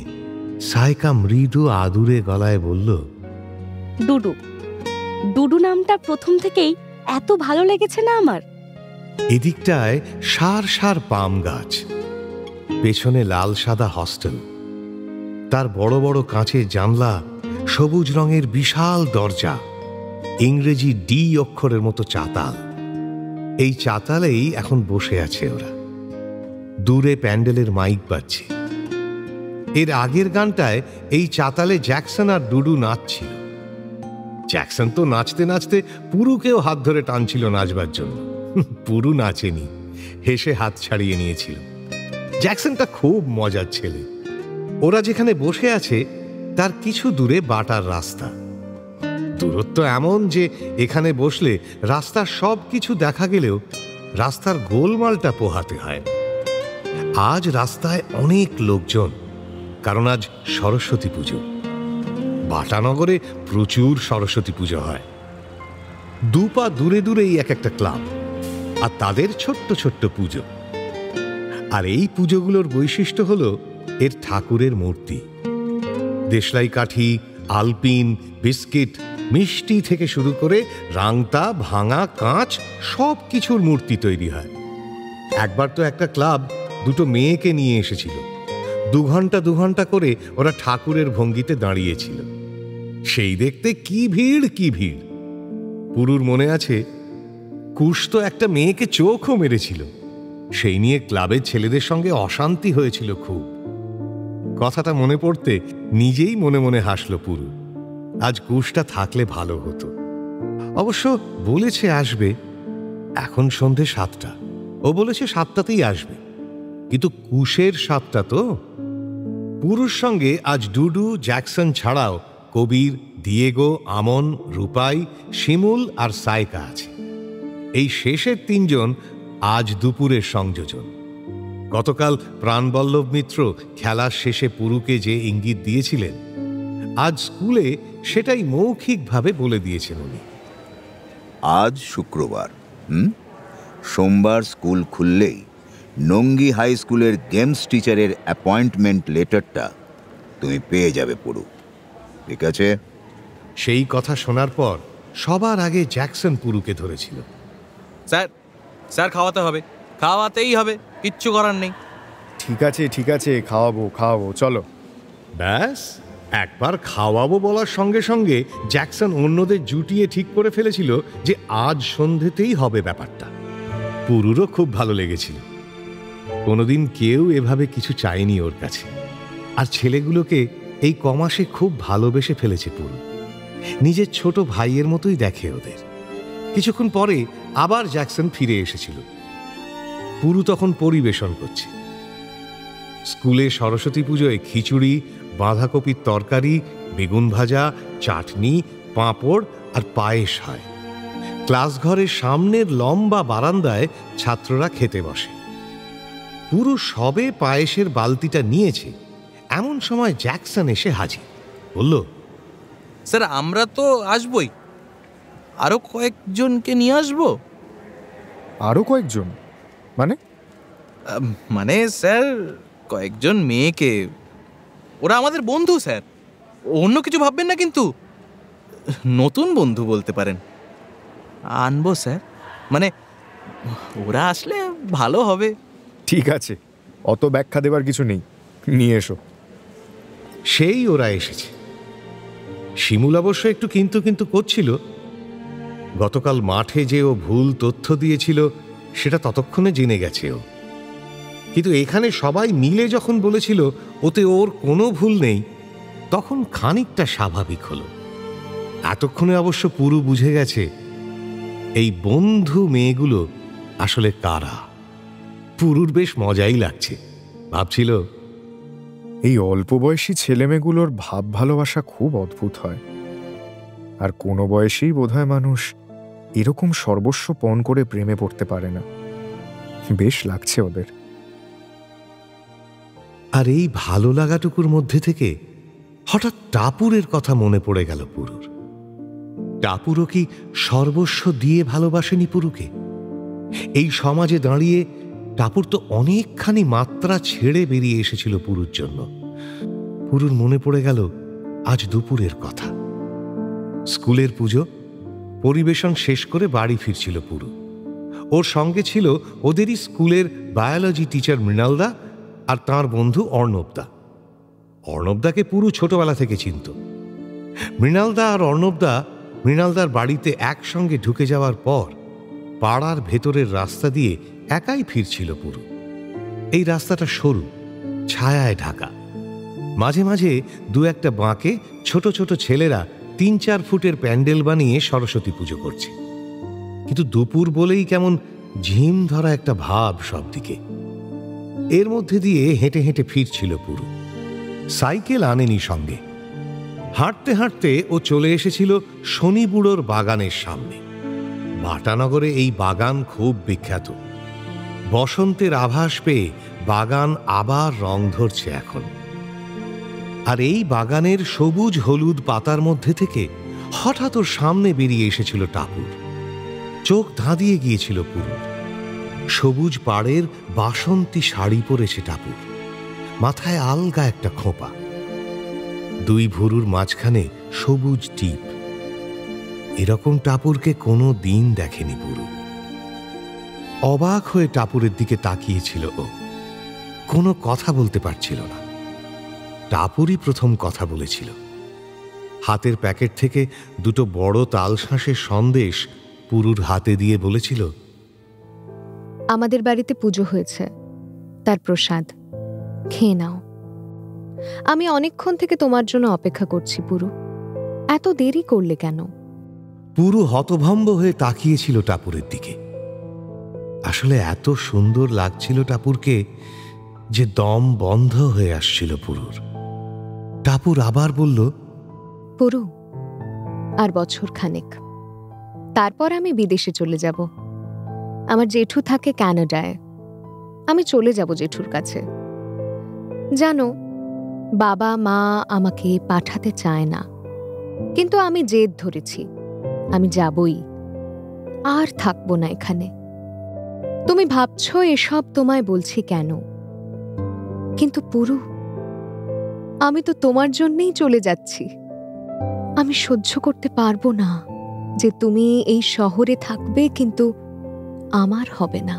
সাইকা মৃদু আদুরে গলায় বলল, ডুডু। ডুডু নামটা প্রথম থেকেই এত ভালো লেগেছে না আমার। এদিকটায় সার সার পাম গাছ, পেছনে লাল সাদা হস্টেল, তার বড় বড় কাঁচের জানলা, সবুজ রঙের বিশাল দরজা, ইংরেজি ডি অক্ষরের মতো চাতাল। এই চাতালেই এখন বসে আছে ওরা। দূরে প্যান্ডেলের মাইক বাজছে। এর আগের গানটায় এই চাতালে জ্যাকসন আর ডুডু নাচছিল। জ্যাকসন তো নাচতে নাচতে পুরুকেও হাত ধরে টানছিল নাচবার জন্য। পুরু নাচেনি, হেসে হাত ছাড়িয়ে নিয়েছিল। জ্যাকসনটা খুব মজার ছেলে। ওরা যেখানে বসে আছে তার কিছু দূরে বাটার রাস্তা। দূরত্ব এমন যে এখানে বসলে রাস্তার সব কিছু দেখা গেলেও রাস্তার গোলমালটা পোহাতে হয়। আজ রাস্তায় অনেক লোকজন, কারণ আজ সরস্বতী পুজো। বাটানগরে প্রচুর সরস্বতী পুজো হয়। 2 পা দূরে দূরেই এক একটা ক্লাব, আর তাদের ছোট্ট ছোট্ট পুজো। আর এই পুজোগুলোর বৈশিষ্ট্য হলো এর ঠাকুরের মূর্তি। দেশলাই কাঠি, আলপিন, বিস্কিট, মিষ্টি থেকে শুরু করে রাংতা, ভাঙা কাঁচ সব কিছুর মূর্তি তৈরি হয়। একবার তো একটা ক্লাব 2টো মেয়েকে নিয়ে এসেছিল। 2 ঘন্টা করে ওরা ঠাকুরের ভঙ্গিতে দাঁড়িয়েছিল। সেই দেখতে কি ভিড় কি ভিড়। পুরুর মনে আছে কুশ তো একটা মেয়েকে চোখও মেরেছিল। সেই নিয়ে ক্লাবের ছেলেদের সঙ্গে অশান্তি হয়েছিল খুব। কথাটা মনে পড়তে নিজেই মনে মনে হাসল পুরু। আজ কুশটা থাকলে ভালো হতো। অবশ্য বলেছে আসবে। এখন সন্ধে 7টা। ও বলেছে 7টাতেই আসবে, কিন্তু কুশের 7টা তো। পুরুর সঙ্গে আজ ডুডু, জ্যাকসন ছাড়াও কবির, দিয়েগো, আমন, রূপাই, শিমুল আর সাইকা আছে। এই শেষের তিনজন আজ দুপুরের সংযোজন। গতকাল প্রাণবল্লভ মিত্র খেলার শেষে পুরুকে যে ইঙ্গিত দিয়েছিলেন, আজ স্কুলে সেটাই মৌখিকভাবে বলে দিয়েছেন উনি। আজ শুক্রবার, সোমবার স্কুল খুললেই নঙ্গি হাই স্কুলের গেমস টিচারের অ্যাপয়েন্টমেন্ট লেটারটা তুমি পেয়ে যাবে পুরু, ঠিক আছে? সেই কথা শোনার পর সবার আগে জ্যাকসন পুরুকে ধরেছিল। স্যার, স্যার খাওয়াতে হবে, খাওয়াতেই হবে, কিচ্ছু করার নেই। ঠিক আছে, খাওয়াবো, চলো। ব্যাস, একবার খাওয়াবো বলার সঙ্গে সঙ্গে জ্যাকসন অন্যদের জুটিয়ে ঠিক করে ফেলেছিল যে আজ সন্ধেতেই হবে ব্যাপারটা। পুরুরও খুব ভালো লেগেছিল। কোনোদিন কেউ এভাবে কিছু চায়নি ওর কাছে। আর ছেলেগুলোকে এই কমাসে খুব ভালোবেসে ফেলেছে পুরু। নিজের ছোট ভাইয়ের মতোই দেখে ওদের। কিছুক্ষণ পরে আবার জ্যাকসন ফিরে এসেছিল। পুরু তখন পরিবেশন করছে। স্কুলে সরস্বতী পুজোয় খিচুড়ি, বাঁধাকপির তরকারি, বেগুন ভাজা, চাটনি, পাঁপড় আর পায়েস হয়। ক্লাসঘরের সামনের লম্বা বারান্দায় ছাত্ররা খেতে বসে। পুরো সবে পায়েসের বালতিটা নিয়েছে, এমন সময় জ্যাকসন এসে হাজির। বলল, স্যার আমরা তো আসবই, আরো কয়েকজনকে নিয়ে আসবো। আরো কয়েকজন মানে স্যার কয়েকজন মেয়েকে, ওরা আমাদের বন্ধু স্যার, অন্য কিছু ভাববেন না কিন্তু, নতুন বন্ধু বলতে পারেন। আনবো স্যার, মানে ওরা আসলে ভালো হবে। ঠিক আছে, অত ব্যাখ্যা দেবার কিছু নেই, নিয়ে এসো। সেই ওরা এসেছে। শিমুল অবশ্য একটু কিন্তু করছিল। গতকাল মাঠে যে ও ভুল তথ্য দিয়েছিল সেটা ততক্ষণে জেনে গেছে ও। কিন্তু এখানে সবাই মিলে যখন বলেছিল ওতে ওর কোনো ভুল নেই, তখন খানিকটা স্বাভাবিক হলো। এতক্ষণে অবশ্য পুরু বুঝে গেছে এই বন্ধু মেয়েগুলো আসলে কারা। পুরুর বেশ মজাই লাগছে। ভাবছিল, এই অল্প বয়সী ছেলেমেয়েগুলোর ভাব ভালোবাসা খুব অদ্ভুত হয়। আর কোনো বয়সেই বোধহয় মানুষ এরকম সর্বস্ব পণ করে প্রেমে পড়তে পারে না। বেশ লাগছে ওদের। আর এই ভালো লাগাটুকুর মধ্যে থেকে হঠাৎ টাপুরের কথা মনে পড়ে গেল পুরুর। টাপুরও কি সর্বস্ব দিয়ে ভালোবাসেনি পুরুকে? এই সমাজে দাঁড়িয়ে টাপুর তো অনেকখানি মাত্রা ছেড়ে বেরিয়ে এসেছিল পুরুর জন্য। পুরুর মনে পড়ে গেল আজ দুপুরের কথা। স্কুলের পুজো পরিবেশন শেষ করে বাড়ি ফিরছিল পুরু। ওর সঙ্গে ছিল ওদেরই স্কুলের বায়োলজি টিচার মৃণালদা আর তাঁর বন্ধু অর্ণবদা। অর্ণবদাকে পুরু ছোটবেলা থেকে চিনত। মৃণালদা আর অর্ণবদা মৃণালদার বাড়িতে একসঙ্গে ঢুকে যাওয়ার পর পাড়ার ভেতরের রাস্তা দিয়ে একাই ফিরছিল পুরু। এই রাস্তাটা সরু, ছায়ায় ঢাকা। মাঝে মাঝে দু একটা বাঁকে ছোট ছোট ছেলেরা ৩-৪ ফুটের প্যান্ডেল বানিয়ে সরস্বতী পুজো করছে। কিন্তু দুপুর বলেই কেমন ঝিম ধরা একটা ভাব সব দিকে। এর মধ্যে দিয়ে হেঁটে হেঁটে ফিরছিল পুরু। সাইকেল আনেনি সঙ্গে। হাঁটতে হাঁটতে ও চলে এসেছিল শনি বুড়োর বাগানের সামনে। বাটানগরে এই বাগান খুব বিখ্যাত। বসন্তের আভাস পেয়ে বাগান আবার রং ধরছে এখন। আর এই বাগানের সবুজ হলুদ পাতার মধ্যে থেকে হঠাৎ ওর সামনে বেরিয়ে এসেছিল টাপুর। চোখ ধাঁধিয়ে গিয়েছিল পুরুর। সবুজ পাড়ের বাসন্তী শাড়ি পরেছে টাপুর, মাথায় আলগা একটা খোঁপা, দুই ভুরুর মাঝখানে সবুজ টিপ। এরকম টাপুরকে কোনো দিন দেখেনি পুরু। অবাক হয়ে টাপুরের দিকে তাকিয়েছিল ও। কোনো কথা বলতে পারছিল না। টাপুরই প্রথম কথা বলেছিল। হাতের প্যাকেট থেকে দুটো বড় তালশাঁসের সন্দেশ পুরুর হাতে দিয়ে বলেছিল, আমাদের বাড়িতে পুজো হয়েছে, তার প্রসাদ খেয়ে নাও। আমি অনেকক্ষণ থেকে তোমার জন্য অপেক্ষা করছি পুরু, এত দেরি করলে কেন? পুরু হতভম্ব হয়ে তাকিয়েছিল টাপুরের দিকে। আসলে এত সুন্দর লাগছিল টাপুরকে যে দম বন্ধ হয়ে আসছিল পুরুর। টাপুর আবার বলল, পুরু, আর বছর খানেক, তারপর আমি বিদেশে চলে যাব। আমার জেঠু থাকে কানাডায়, আমি চলে যাব জেঠুর কাছে। জানো, বাবা মা আমাকে পাঠাতে চায় না, কিন্তু আমি জেদ ধরেছি, আমি যাবই, আর থাকবো না এখানে। তুমি ভাবছো এসব তোমায় বলছি কেন, কিন্তু পুরু, আমি তো তোমার জন্যেই চলে যাচ্ছি। আমি সহ্য করতে পারবো না যে তুমি এই শহরে থাকবে কিন্তু আমার হবে না।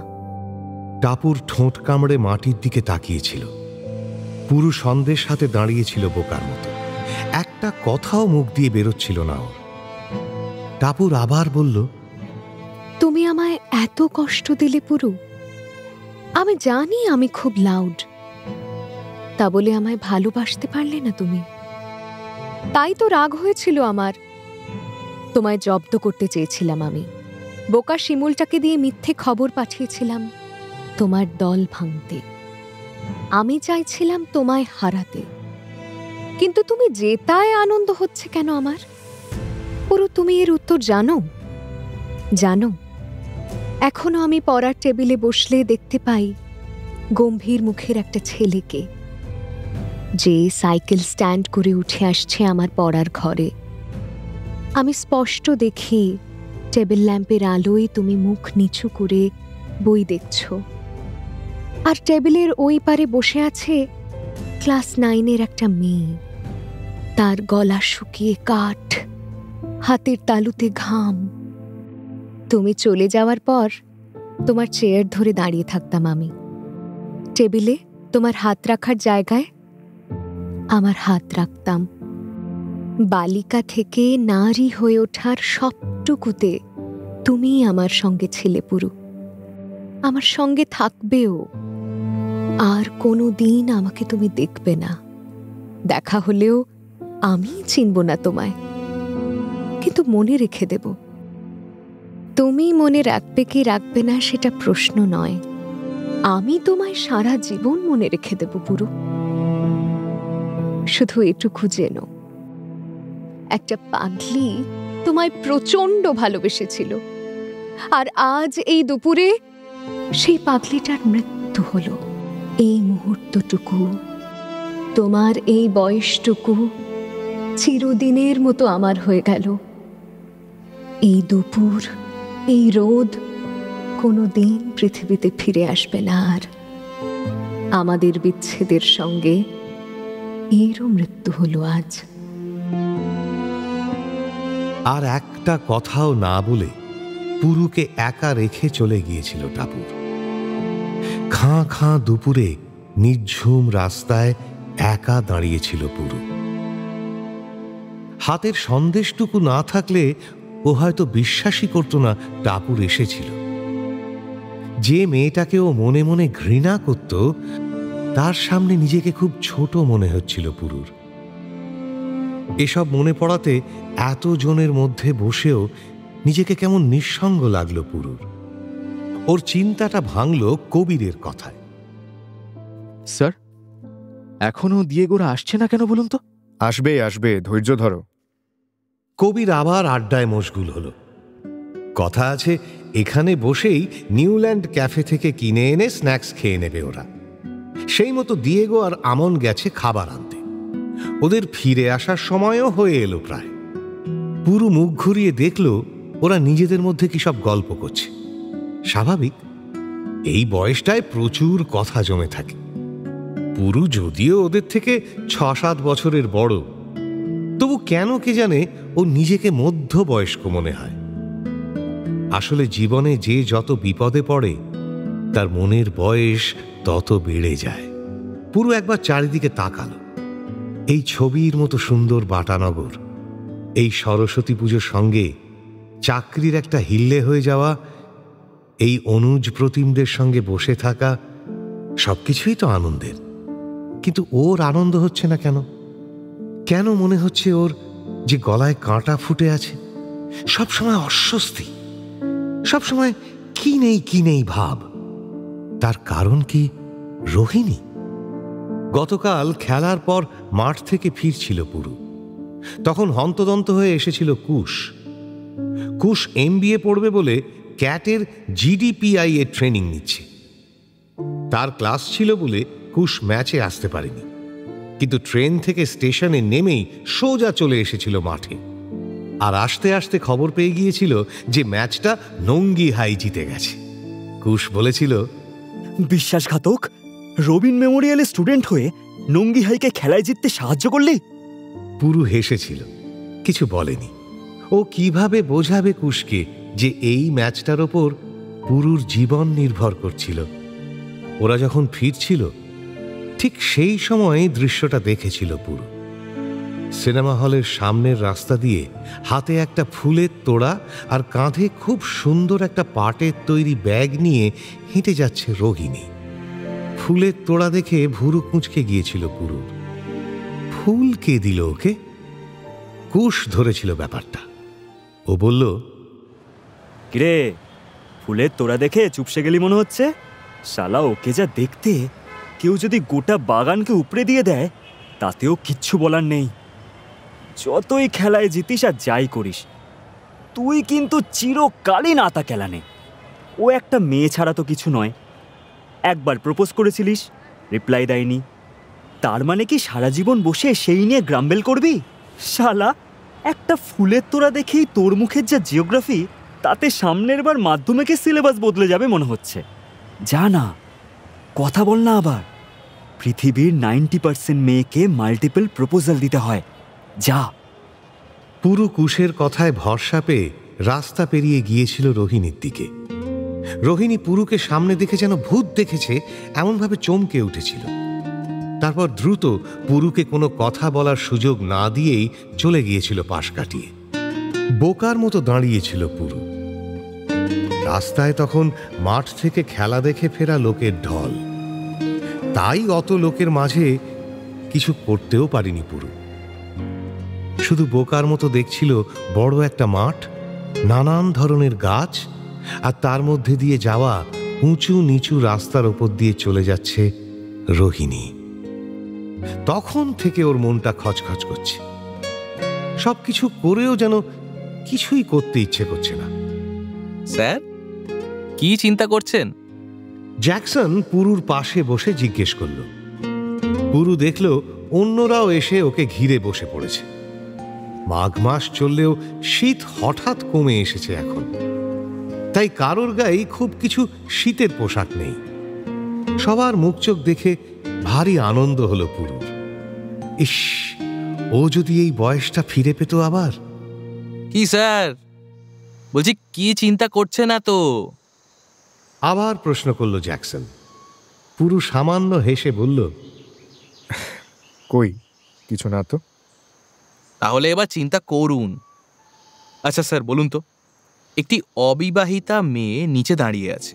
টাপুর ঠোঁট কামড়ে মাটির দিকে তাকিয়েছিল। পুরু সন্দেশ হাতে দাঁড়িয়েছিল বোকার মতো, একটা কথাও মুখ দিয়ে বেরোচ্ছিল না ওর। টাপুর আবার বলল, তুমি আমায় এত কষ্ট দিলে পুরু। আমি জানি আমি খুব লাউড, তা বলে আমায় ভালোবাসতে পারলে না তুমি। তাই তো রাগ হয়েছিল আমার। তোমায় জব্দ করতে চেয়েছিলাম আমি। বোকা শিমুলটাকে দিয়ে মিথ্যে খবর পাঠিয়েছিলাম তোমার দল ভাঙতে। আমি চাইছিলাম তোমায় হারাতে, কিন্তু তুমি জেতায় আনন্দ হচ্ছে কেন আমার? পুরো তুমি এর উত্তর জানো? জানো, এখনো আমি পড়ার টেবিলে বসলে দেখতে পাই গম্ভীর মুখের একটা ছেলেকে, যে সাইকেল স্ট্যান্ড করে উঠে আসছে আমার পড়ার ঘরে। আমি স্পষ্ট দেখি টেবিল ল্যাম্পের আলোয় তুমি মুখ নিচু করে বই দেখছ, আর টেবিলের ওই পারে বসে আছে ক্লাস 9-এর একটা মেয়ে। তার গলা শুকিয়ে কাঠ, হাতের তালুতে ঘাম। তুমি চলে যাওয়ার পর তোমার চেয়ার ধরে দাঁড়িয়ে থাকতাম আমি। টেবিলে তোমার হাত রাখার জায়গায় আমার হাত রাখতাম। বালিকা থেকে নারী হয়ে ওঠার সবটুকুতে তুমি আমার সঙ্গে ছিলে পুরু, আমার সঙ্গে থাকবেও। আর কোনো দিন আমাকে তুমি দেখবে না, দেখা হলেও আমি চিনব না তোমায়, কিন্তু মনে রেখে দেব। তুমি মনে রাখবে কি রাখবে না সেটা প্রশ্ন নয়, আমি তোমায় সারা জীবন মনে রেখে দেব পুরু। শুধু এটুকু জেনো, একটা পাগলি তোমায় প্রচন্ড ভালোবেসেছিল, আর আজ এই দুপুরে সেই পাগলিটার মৃত্যু হলো। এই মুহূর্তটুকু, তোমার এই বয়সটুকু চিরদিনের মতো আমার হয়ে গেল। এই দুপুর, এই রোদ কোনো দিন পৃথিবীতে ফিরে আসবে না আর। আমাদের বিচ্ছেদের সঙ্গে এরও মৃত্যু হলো আজ। আর একটা কথাও না বলে পুরুকে একা রেখে চলে গিয়েছিল টাপুর। খাঁ খাঁ দুপুরে নিঝুম রাস্তায় একা দাঁড়িয়েছিল পুরু। হাতের সন্দেশটুকু না থাকলে ও হয়তো বিশ্বাসই করত না টাপুর এসেছিল। যে মেয়েটাকে ও মনে মনে ঘৃণা করত, তার সামনে নিজেকে খুব ছোট মনে হচ্ছিল পুরুর। এসব মনে পড়াতে এতজনের মধ্যে বসেও নিজেকে কেমন নিঃসঙ্গ লাগলো পুরুর। ওর চিন্তাটা ভাঙল কবিরের কথায়। স্যার, এখনো দিয়েগোরা আসছে না কেন বলুন তো? আসবে আসবে, ধৈর্য ধরো। কবির আবার আড্ডায় মশগুল হলো। কথা আছে, এখানে বসেই নিউল্যান্ড ক্যাফে থেকে কিনে এনে স্ন্যাক্স খেয়ে নেবে ওরা। সেই মতো দিয়েগো আর আমন গেছে খাবার আনতে। ওদের ফিরে আসার সময়ও হয়ে এলো প্রায়। পুরো মুখ ঘুরিয়ে দেখলো ওরা নিজেদের মধ্যে কি সব গল্প করছে। স্বাভাবিক, এই বয়সটায় প্রচুর কথা জমে থাকে। পুরু যদিও ওদের থেকে 6-7 বছরের বড়, তবু কেন কে জানে ও নিজেকে মধ্যবয়স্ক মনে হয়। আসলে জীবনে যে যত বিপদে পড়ে, তার মনের বয়স তত বেড়ে যায়। পুরো একবার চারিদিকে তাকালো। এই ছবির মতো সুন্দর বাটানগর, এই সরস্বতী পুজোর সঙ্গে চাকরির একটা হিল্লে হয়ে যাওয়া, এই অনুজ প্রতিমদের সঙ্গে বসে থাকা, সবকিছুই তো আনন্দের। কিন্তু ওর আনন্দ হচ্ছে না কেন? কেন মনে হচ্ছে ওর যে গলায় কাঁটা ফুটে আছে? সবসময় অস্বস্তি, সবসময় কি নেই ভাব। তার কারণ কি রোহিণী? গতকাল খেলার পর মাঠ থেকে ফিরছিল পুরু। তখন হন্তদন্ত হয়ে এসেছিল কুশ। কুশ MBA পড়বে বলে ক্যাটের GDPI এর ট্রেনিং নিচ্ছে। তার ক্লাস ছিল বলে কুশ ম্যাচে আসতে পারেনি, কিন্তু ট্রেন থেকে স্টেশনে নেমেই সোজা চলে এসেছিল মাঠে। আর আসতে আসতে খবর পেয়ে গিয়েছিল যে ম্যাচটা নঙ্গি হাই জিতে গেছে। কুশ বলেছিল, বিশ্বাসঘাতক, রবিন মেমোরিয়ালে স্টুডেন্ট হয়ে নঙ্গি হাইকে খেলায় জিততে সাহায্য করলি? পুরু হেসেছিল, কিছু বলেনি। ও কিভাবে বোঝাবে কুশকে যে এই ম্যাচটার ওপর পুরুর জীবন নির্ভর করছিল। ওরা যখন ফিরছিল ঠিক সেই সময় দৃশ্যটা দেখেছিল পুরু। সিনেমা হলের সামনের রাস্তা দিয়ে হাতে একটা ফুলের তোড়া আর কাঁধে খুব সুন্দর একটা পাটের তৈরি ব্যাগ নিয়ে হেঁটে যাচ্ছে রোহিণী। ফুলের তোড়া দেখে ভুরু কুঁচকে গিয়েছিল পুরুর। ফুল কে দিল ওকে? কুশ ধরেছিল ব্যাপারটা। ও বলল, কিরে, ফুলের তোড়া দেখে চুপসে গেলি মনে হচ্ছে? শালা ওকে যা দেখতে, কেউ যদি গোটা বাগানকে উপড়ে দিয়ে দেয় তাতেও কিচ্ছু বলার নেই। যতই খেলায় জিতিস আর যাই করিস, তুই কিন্তু চিরকালই নাতা কেলানে। ও একটা মেয়ে ছাড়া তো কিছু নয়। একবার প্রপোজ করেছিলিস, রিপ্লাই দেয়নি। তার মানে কি সারা জীবন বসে সেই নিয়ে গ্রাম্বেল করবি? শালা, একটা ফুলের তোড়া দেখেই তোর মুখের যা জিওগ্রাফি, তাতে সামনের বার মাধ্যমিকের সিলেবাস বদলে যাবে মনে হচ্ছে। যা না, কথা বল না আবার। পৃথিবীর 90% মেয়েকে মাল্টিপল প্রপোজাল দিতে হয়। যা। পুরু কুশের কথায় ভরসা পেয়ে রাস্তা পেরিয়ে গিয়েছিল রোহিণীর দিকে। রোহিণী পুরুকে সামনে দেখে যেন ভূত দেখেছে এমনভাবে চমকে উঠেছিল। তারপর দ্রুত পুরুকে কোনো কথা বলার সুযোগ না দিয়েই চলে গিয়েছিল পাশ কাটিয়ে। বোকার মতো দাঁড়িয়েছিল পুরু। রাস্তায় তখন মাঠ থেকে খেলা দেখে ফেরা লোকের ঢল। তাই অত লোকের মাঝে কিছু করতেও পারিনি পুরু। শুধু বোকার মতো দেখছিল বড় একটা মাঠ, নানান ধরনের গাছ, আর তার মধ্যে দিয়ে যাওয়া উঁচু নিচু রাস্তার ওপর দিয়ে চলে যাচ্ছে রোহিণী। তখন থেকে ওর মনটা খচখচ করছে। সবকিছু করেও যেন কিছুই করতে ইচ্ছে করছে না। স্যার, কি চিন্তা করছেন? জ্যাকসন পুরুর পাশে বসে জিজ্ঞেস করল। পুরু দেখল অন্যরাও এসে ওকে ঘিরে বসে পড়েছে। মাঘ মাস চললেও শীত হঠাৎ কমে এসেছে এখন, তাই কারোর গায়ে খুব কিছু শীতের পোশাক নেই। সবার মুখ চোখ দেখে ভারী আনন্দ হলো পুরুর। ইস, ও যদি এই বয়সটা ফিরে পেত আবার। কি স্যার, বলছি কি চিন্তা করছে না তো? আবার প্রশ্ন করল জ্যাকসন। পুরু সামান্য হেসে বলল, কই কিছু না তো। তাহলে এবার চিন্তা করুন। আচ্ছা স্যার, বলুন তো, একটি অবিবাহিতা মেয়ে নিচে দাঁড়িয়ে আছে,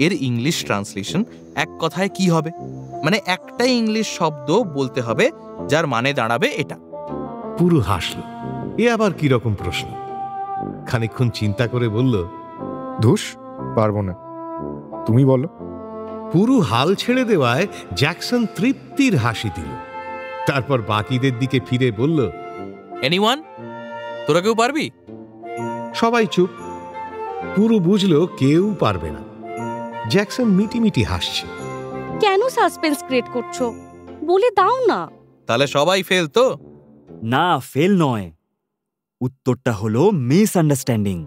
এর ইংলিশ ট্রান্সলেশন এক কথায় কি হবে? মানে একটাই ইংলিশ শব্দ বলতে হবে যার মানে দাঁড়াবে এটা। পুরু হাসল। এ আবার কিরকম প্রশ্ন? খানিকক্ষণ চিন্তা করে বলল, ধুস, পারবো না, তুমি বলো। পুরু হাল ছেড়ে দেওয়ায় জ্যাকসন তৃপ্তির হাসি দিল। তারপর বাকিদের দিকে ফিরে বলল, এনিওয়ান? তোরা কেউ পারবি? সবাই চুপ। পুরু বুঝলো কেউ পারবে না। জ্যাকসন মিটিমিটি হাসছে। কেন সাসপেন্স ক্রিয়েট করছো? বলে দাও না। তাহলে সবাই ফেল তো? না, ফেল নয়, উত্তরটা হলো মিসআন্ডারস্ট্যান্ডিং।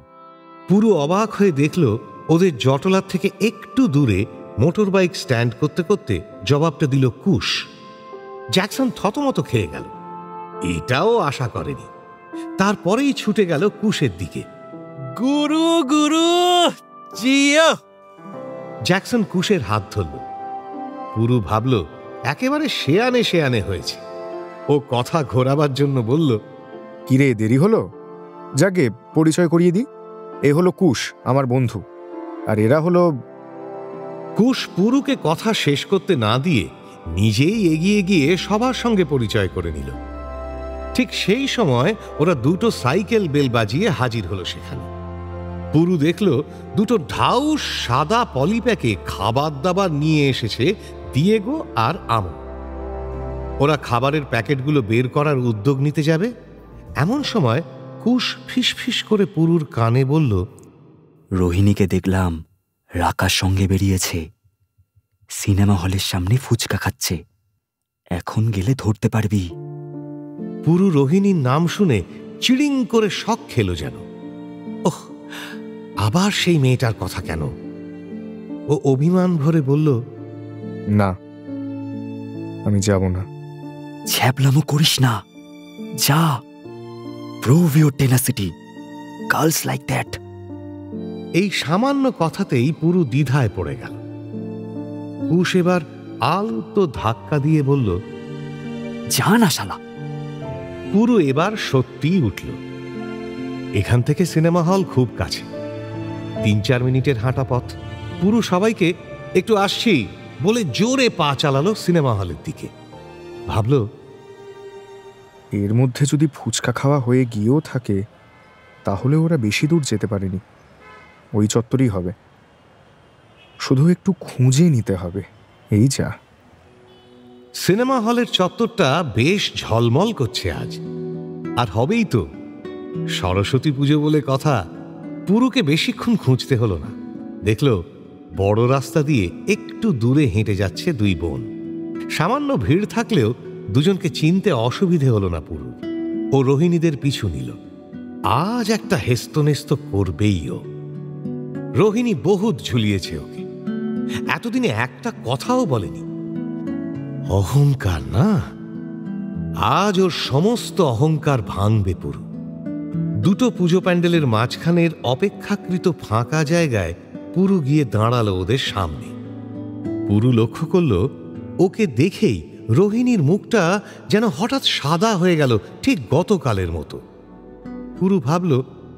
পুরু অবাক হয়ে দেখল ওদের জটলার থেকে একটু দূরে মোটর বাইক স্ট্যান্ড করতে করতে জবাবটা দিল কুশ। জ্যাকসন থতমত খেয়ে গেল, এটাও আশা করেনি। তারপরেই ছুটে গেল কুশের দিকে। গুরু গুরু জিও। জ্যাকসন কুশের হাত ধরল। পুরু ভাবল একেবারে শেয়ানে শেয়ানে হয়েছে। ও কথা ঘোরাবার জন্য বলল, কিরে, দেরি হলো? যাকে পরিচয় করিয়ে দিই, এ হলো কুশ, আমার বন্ধু, আর এরা হলো। কুশ পুরুকে কথা শেষ করতে না দিয়ে নিজেই এগিয়ে গিয়ে সবার সঙ্গে পরিচয় করে নিল। ঠিক সেই সময় ওরা দুটো সাইকেল বেল বাজিয়ে হাজির হলো সেখানে। পুরু দেখল দুটো ঢাউস সাদা পলিপ্যাকে খাবার দাবার নিয়ে এসেছে দিয়েগো আর আমন। ওরা খাবারের প্যাকেটগুলো বের করার উদ্যোগ নিতে যাবে, এমন সময় কুশ ফিসফিস করে পুরুর কানে বলল, রোহিণীকে দেখলাম রাকার সঙ্গে বেরিয়েছে, সিনেমা হলের সামনে ফুচকা খাচ্ছে, এখন গেলে ধরতে পারবি। পুরু রোহিণীর নাম শুনে চিড়িং করে শক খেল যেন। ওহ, আবার সেই মেয়েটার কথা কেন? ও অভিমান ভরে বলল, না, আমি যাব না। ছ্যাবলামো করিস না, যা, prove your tenacity, girls like that. এই সামান্য কথাতেই পুরু দ্বিধায় পড়ে গেল। কুশ এবার আলতো ধাক্কা দিয়ে বলল, যা না শালা। পুরু এবার সত্যিই উঠল। এখান থেকে সিনেমা হল খুব কাছে, 3-4 মিনিটের হাঁটা পথ। পুরু সবাইকে একটু আসছি বলে জোরে পা চালালো সিনেমা হলের দিকে। ভাবল, এর মধ্যে যদি ফুচকা খাওয়া হয়ে গিয়েও থাকে তাহলে ওরা বেশি দূর যেতে পারেনি, ওই চত্বরই হবে, শুধু একটু খুঁজে নিতে হবে, এই যা। সিনেমা হলের চত্বরটা বেশ ঝলমল করছে আজ, আর হবেই তো। সরস্বতী পুজো বলে কথা, পুরুকে বেশিক্ষণ খুঁজতে হলো না। দেখল বড় রাস্তা দিয়ে একটু দূরে হেঁটে যাচ্ছে দুই বোন। সামান্য ভিড় থাকলেও দুজনকে চিনতে অসুবিধে হলো না পুরু। ও রোহিণীদের পিছু নিল। আজ একটা হেস্তনেস্ত করবেই ও। রোহিণী বহুত ঝুলিয়েছে ওকে, এতদিনে একটা কথাও বলেনি। অহংকার না, আজ ওর সমস্ত অহংকার ভাঙবে পুরু। দুটো পুজো প্যান্ডেলের মাঝখানের অপেক্ষাকৃত ফাঁকা জায়গায় পুরু গিয়ে দাঁড়ালো ওদের সামনে। পুরু লক্ষ্য করল ওকে দেখেই রোহিণীর মুখটা যেন হঠাৎ সাদা হয়ে গেল, ঠিক গতকালের মতো। পুরু ভাবল,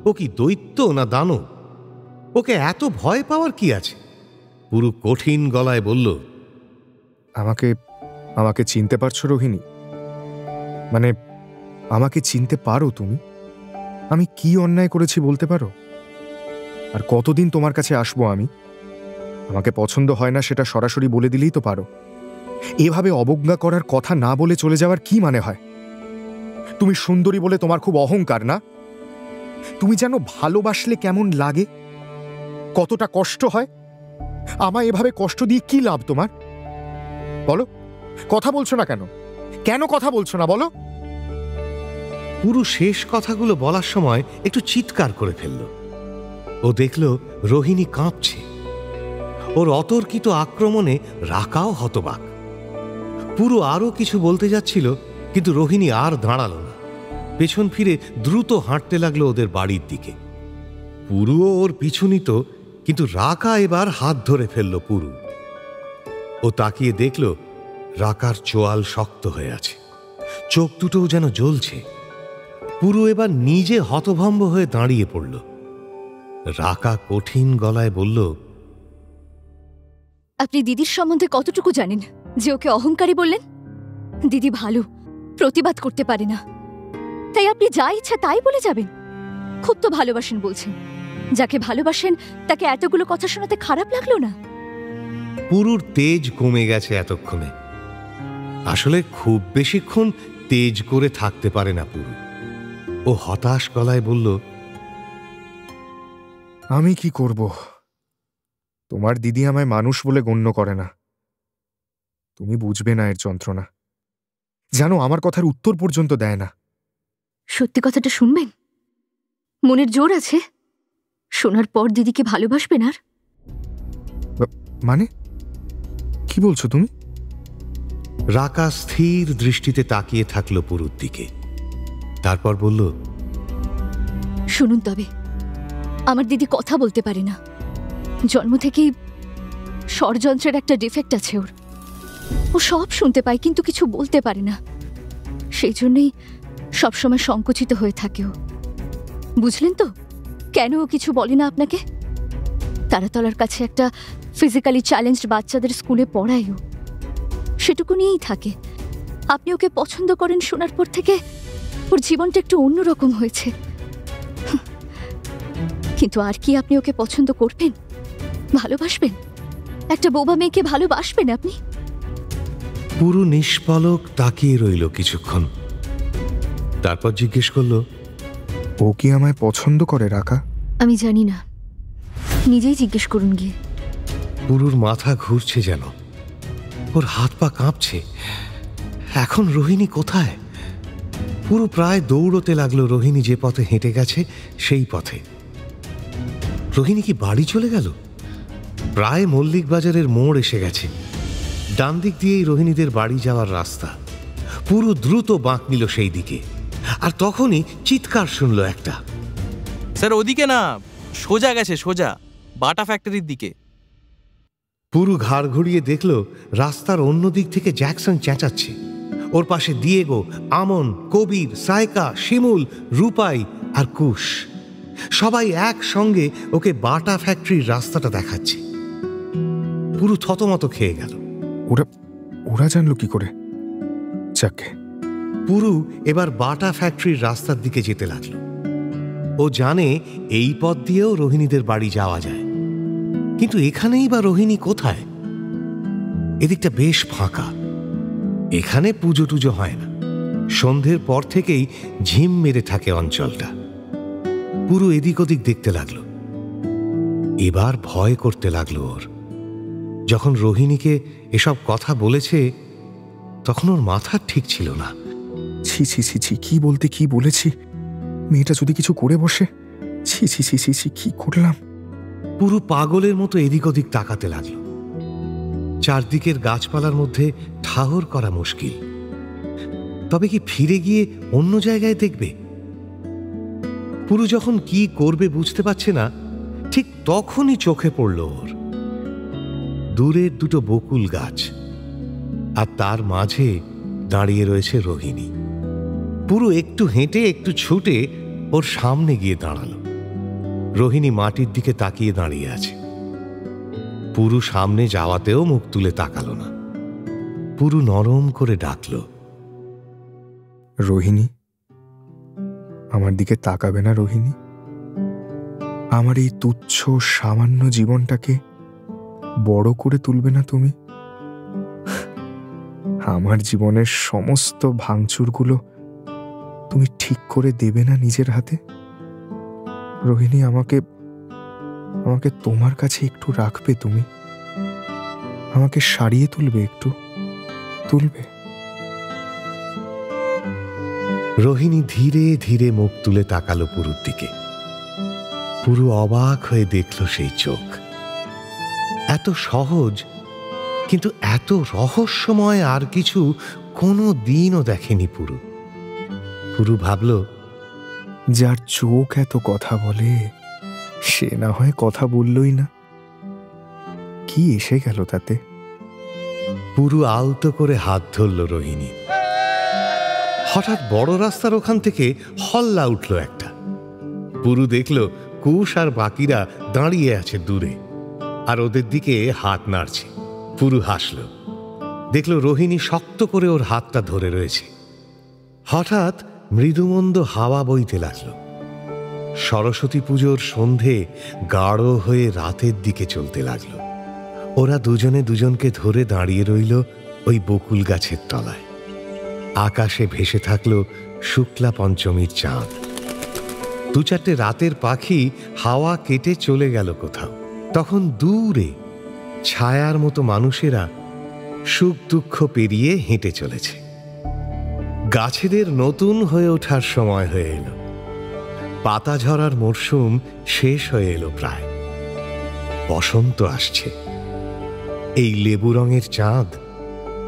ও কি দৈত্য না দানব? ওকে এত ভয় পাওয়ার কি আছে? পুরু কঠিন গলায় বলল, আমাকে চিনতে পারছো রোহিণী? মানে আমাকে চিনতে পারো তুমি? আমি কি অন্যায় করেছি বলতে পারো? আর কতদিন তোমার কাছে আসবো আমি? আমাকে পছন্দ হয় না সেটা সরাসরি বলে দিলেই তো পারো। এভাবে অবজ্ঞা করার কথা না বলে চলে যাওয়ার কি মানে হয়? তুমি সুন্দরী বলে তোমার খুব অহংকার না? তুমি জানো ভালোবাসলে কেমন লাগে, কতটা কষ্ট হয়? আমায় এভাবে কষ্ট দিয়ে কি লাভ তোমার? বলো, কথা বলছো না কেন? কেন কথা বলছো না বলো? পুরু শেষ কথাগুলো বলার সময় একটু চিৎকার করে ফেলল। ও দেখল রোহিণী কাঁপছে। ওর অতর্কিত আক্রমণে রাকাও হতবাক। পুরু আরো কিছু বলতে যাচ্ছিল, কিন্তু রোহিণী আর দাঁড়ালো না। পেছন ফিরে দ্রুত হাঁটতে লাগলো ওদের বাড়ির দিকে। পুরুও ওর পিছু নিত, কিন্তু রাকা এবার হাত ধরে ফেলল পুরু। ও তাকিয়ে দেখল রাকার চোয়াল শক্ত হয়ে আছে, চোখ দুটোও যেন জ্বলছে। পুরু এবার নিজে হতভম্ব হয়ে দাঁড়িয়ে পড়ল। রাকা কঠিন গলায় বলল, আপনি দিদির সম্বন্ধে কতটুকু জানেন যে ওকে অহংকারী বললেন? দিদি ভালো, প্রতিবাদ করতে পারে না, তাই আপনি যা ইচ্ছা তাই বলে যাবেন? খুব তো ভালোবাসেন বলছেন, যাকে ভালোবাসেন তাকে এতগুলো কথা শোনাতে খারাপ লাগলো না? পুরুর তেজ কমে গেছে এতক্ষণে। আসলে খুব বেশিক্ষণ তেজ করে থাকতে পারে না পুরু। ও হতাশ গলায় বলল, আমি কি করব? তোমার দিদি আমায় মানুষ বলে গণ্য করে না। তুমি বুঝবে না এর যন্ত্রণা। জানো, আমার কথার উত্তর পর্যন্ত দেয় না। সত্যি কথাটা শুনবেন? মনের জোর আছে? শোনার পর দিদিকে ভালোবাসবেন? আর মানে কি বলছো তুমি? রাকা স্থির দৃষ্টিতে তাকিয়ে থাকলো পুরুর দিকে, তারপর বলল, শুনুন, তবে আমার দিদি কথা বলতে পারে না। জন্ম থেকেই ষড়যন্ত্রের একটা ডিফেক্ট আছে ওর। ও সব শুনতে পায় কিন্তু কিছু বলতে পারে না। সেই জন্যই সবসময় সংকুচিত হয়ে থাকে ও। বুঝলেন তো কেন ও কিছু বলে না আপনাকে? তারাতলার কাছে একটা ফিজিক্যালি চ্যালেঞ্জড বাচ্চাদের স্কুলে পড়ায় ও। সেটুকু নিয়েই থাকে। আপনি ওকে পছন্দ করেন শোনার পর থেকে ওর জীবনটা একটু অন্যরকম হয়েছে। কিন্তু আর কি আপনি ওকে পছন্দ করবেন? ভালোবাসবেন? একটা বোবা মেয়েকে ভালোবাসবেন আপনি? পুরু নিষ্পলক তাকিয়ে রইল কিছুক্ষণ, তারপর জিজ্ঞেস করল, ও কি আমায় পছন্দ করে রাকা? আমি জানি না, নিজেই জিজ্ঞেস করুন গিয়ে। পুরুর মাথা ঘুরছে যেন, ওর হাত পা কাঁপছে। এখন রোহিণী কোথায়? পুরু প্রায় দৌড়তে লাগলো রোহিণী যে পথে হেঁটে গেছে সেই পথে। রোহিণী কি বাড়ি চলে গেল? প্রায় মল্লিক বাজারের মোড় এসে গেছে। ডান দিক দিয়েই রোহিণীদের বাড়ি যাওয়ার রাস্তা। পুরু দ্রুত বাঁক নিল সেই দিকে, আর তখনই চিৎকার শুনল একটা। স্যার ওদিকে না, সোজা গেছে, সোজা বাটা ফ্যাক্টরির দিকে। পুরু ঘাড় ঘুরিয়ে দেখল রাস্তার অন্য দিক থেকে জ্যাকসন চেঁচাচ্ছে। ওর পাশে দিয়েগো, আমন, কবির, সায়কা, শিমুল, রূপাই আর কুশ সবাই একসঙ্গে ওকে বাটা ফ্যাক্টরির রাস্তাটা দেখাচ্ছে। পুরু থতমত খেয়ে গেল। ওরা জানলো কি করে? যাকে পুরু এবার বাটা ফ্যাক্টরির রাস্তার দিকে যেতে লাগলো। ও জানে এই পথ দিয়েও রোহিণীদের বাড়ি যাওয়া যায়, কিন্তু এখানেই বা রোহিণী কোথায়? এদিকটা বেশ ফাঁকা, এখানে পুজো টুজো হয় না। সন্ধ্যের পর থেকেই ঝিম মেরে থাকে অঞ্চলটা। পুরো এদিক ওদিক দেখতে লাগলো। এবার ভয় করতে লাগলো ওর। যখন রোহিণীকে এসব কথা বলেছে তখন ওর মাথা ঠিক ছিল না। ছি ছি ছি ছি, কি বলতে কি বলেছি? মেয়েটা যদি কিছু করে বসে। ছি ছি ছি ছি ছি, কি করলাম? পুরো পাগলের মতো এদিক ওদিক তাকাতে লাগলো। চারদিকের গাছপালার মধ্যে ঠাহর করা মুশকিল। তবে কি ফিরে গিয়ে অন্য জায়গায় দেখবে? পুরু যখন কি করবে বুঝতে পারছে না, ঠিক তখনই চোখে পড়ল ওর দূরের দুটো বকুল গাছ, আর তার মাঝে দাঁড়িয়ে রয়েছে রোহিণী। পুরু একটু হেঁটে একটু ছুটে ওর সামনে গিয়ে দাঁড়ালো। রোহিণী মাটির দিকে তাকিয়ে দাঁড়িয়ে আছে। পুরু সামনে যাওয়াতেও মুখ তুলে তাকালো না। পুরু নরম করে ডাকল, রোহিণী, আমার দিকে তাকাবে না রোহিণী? আমার এই তুচ্ছ সামান্য জীবনটাকে বড় করে তুলবে না তুমি? আমার জীবনের সমস্ত ভাঙচুরগুলো তুমি ঠিক করে দেবে না নিজের হাতে? রোহিণী, আমাকে তোমার কাছে একটু রাখবে তুমি? আমাকে সারিয়ে তুলবে, একটু তুলবে? রোহিণী ধীরে ধীরে মুখ তুলে তাকালো পুরুর দিকে। পুরু অবাক হয়ে দেখল সেই চোখ। এত সহজ, কিন্তু এত রহস্যময় আর কিছু কোনো দিনও দেখেনি পুরু। পুরু ভাবল, যার চোখ এত কথা বলে সে না হয় কথা বললই না, কি এসে গেল তাতে? পুরু আলতো করে হাত ধরল রোহিণী। হঠাৎ বড় রাস্তার ওখান থেকে হল্লা উঠল একটা। পুরু দেখল কুশ আর বাকিরা দাঁড়িয়ে আছে দূরে, আর ওদের দিকে হাত নাড়ছে। পুরু হাসল, দেখল রোহিণী শক্ত করে ওর হাতটা ধরে রয়েছে। হঠাৎ মৃদুমন্দ হাওয়া বইতে লাগল। সরস্বতী পুজোর সন্ধে গাঢ় হয়ে রাতের দিকে চলতে লাগলো। ওরা দুজনে দুজনকে ধরে দাঁড়িয়ে রইল ওই বকুল গাছের তলায়। আকাশে ভেসে থাকলো শুক্লা পঞ্চমীর চাঁদ। দু চারটে রাতের পাখি হাওয়া কেটে চলে গেল কোথাও। তখন দূরে ছায়ার মতো মানুষেরা সুখ দুঃখ পেরিয়ে হেঁটে চলেছে। গাছেদের নতুন হয়ে ওঠার সময় হয়ে এলো। পাতা ঝরার মরশুম শেষ হয়ে এলো প্রায়। বসন্ত আসছে। এই লেবু রঙের চাঁদ,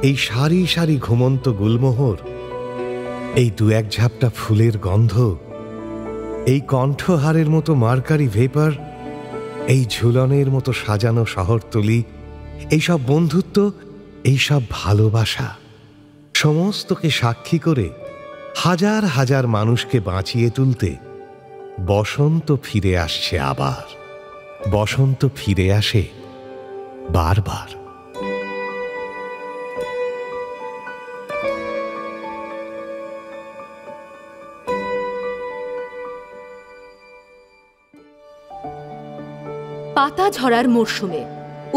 এই সারি সারি ঘুমন্ত গুলমোহর, এই দু এক ঝাপটা ফুলের গন্ধ, এই কণ্ঠহারের মতো মার্কারি ভেপার, এই ঝুলনের মতো সাজানো শহরতলি, এইসব বন্ধুত্ব, এইসব ভালোবাসা, সমস্তকে সাক্ষী করে হাজার হাজার মানুষকে বাঁচিয়ে তুলতে বসন্ত ফিরে আসছে আবার। বসন্ত ফিরে আসে বারবার। পাতা ঝরার মরশুমে,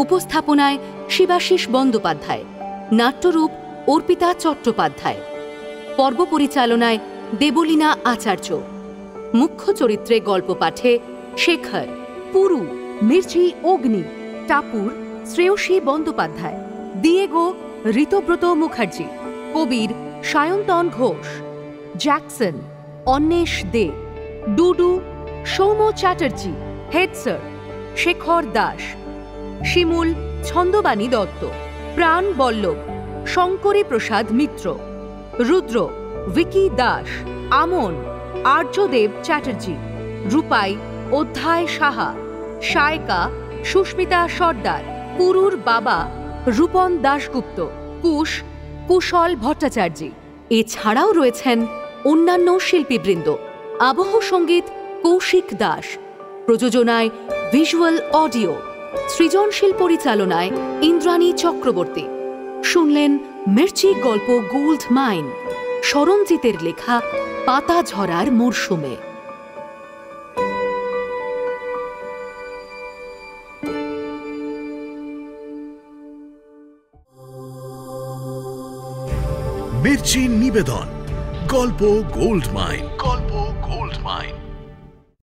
উপস্থাপনায় শিবাশিস বন্দ্যোপাধ্যায়, নাট্যরূপ অর্পিতা চট্টোপাধ্যায়, পর্ব পরিচালনায় দেবলীনা আচার্য, মুখ্য চরিত্রে গল্প পাঠে শেখর, পুরু মির্চি অগ্নি, টাপুর শ্রেয়সী বন্দ্যোপাধ্যায়, দিয়েগো ঋতব্রত মুখার্জি, কবির সায়ন্তন ঘোষ, জ্যাকসন অন্বেষ দে, ডুডু সৌম্য চ্যাটার্জি, হেড স্যার শেখর দাস, শিমুল ছন্দবাণী দত্ত, প্রাণ বল্লভ শঙ্করী প্রসাদ মিত্র, রুদ্র ভিকি দাস, আমন আর্যদেব চ্যাটার্জি, রূপাই অধ্যায় সাহা, সায়কা সুস্মিতা সর্দার, পুরুর বাবা রূপন দাশগুপ্ত, কুশ কুশল ভট্টাচার্য। এছাড়াও রয়েছেন অন্যান্য শিল্পীবৃন্দ। আবহ সঙ্গীত কৌশিক দাস, প্রযোজনায় ভিজুয়াল অডিও, সৃজনশীল পরিচালনায় ইন্দ্রাণী চক্রবর্তী। শুনলেন মির্চি গল্প গোল্ড মাইন, সরঞ্জিতের লেখা পাতা ঝরার মরশুমে। মির্চি নিবেদন গল্প গোল্ড মাইন। গল্প গোল্ড মাইন।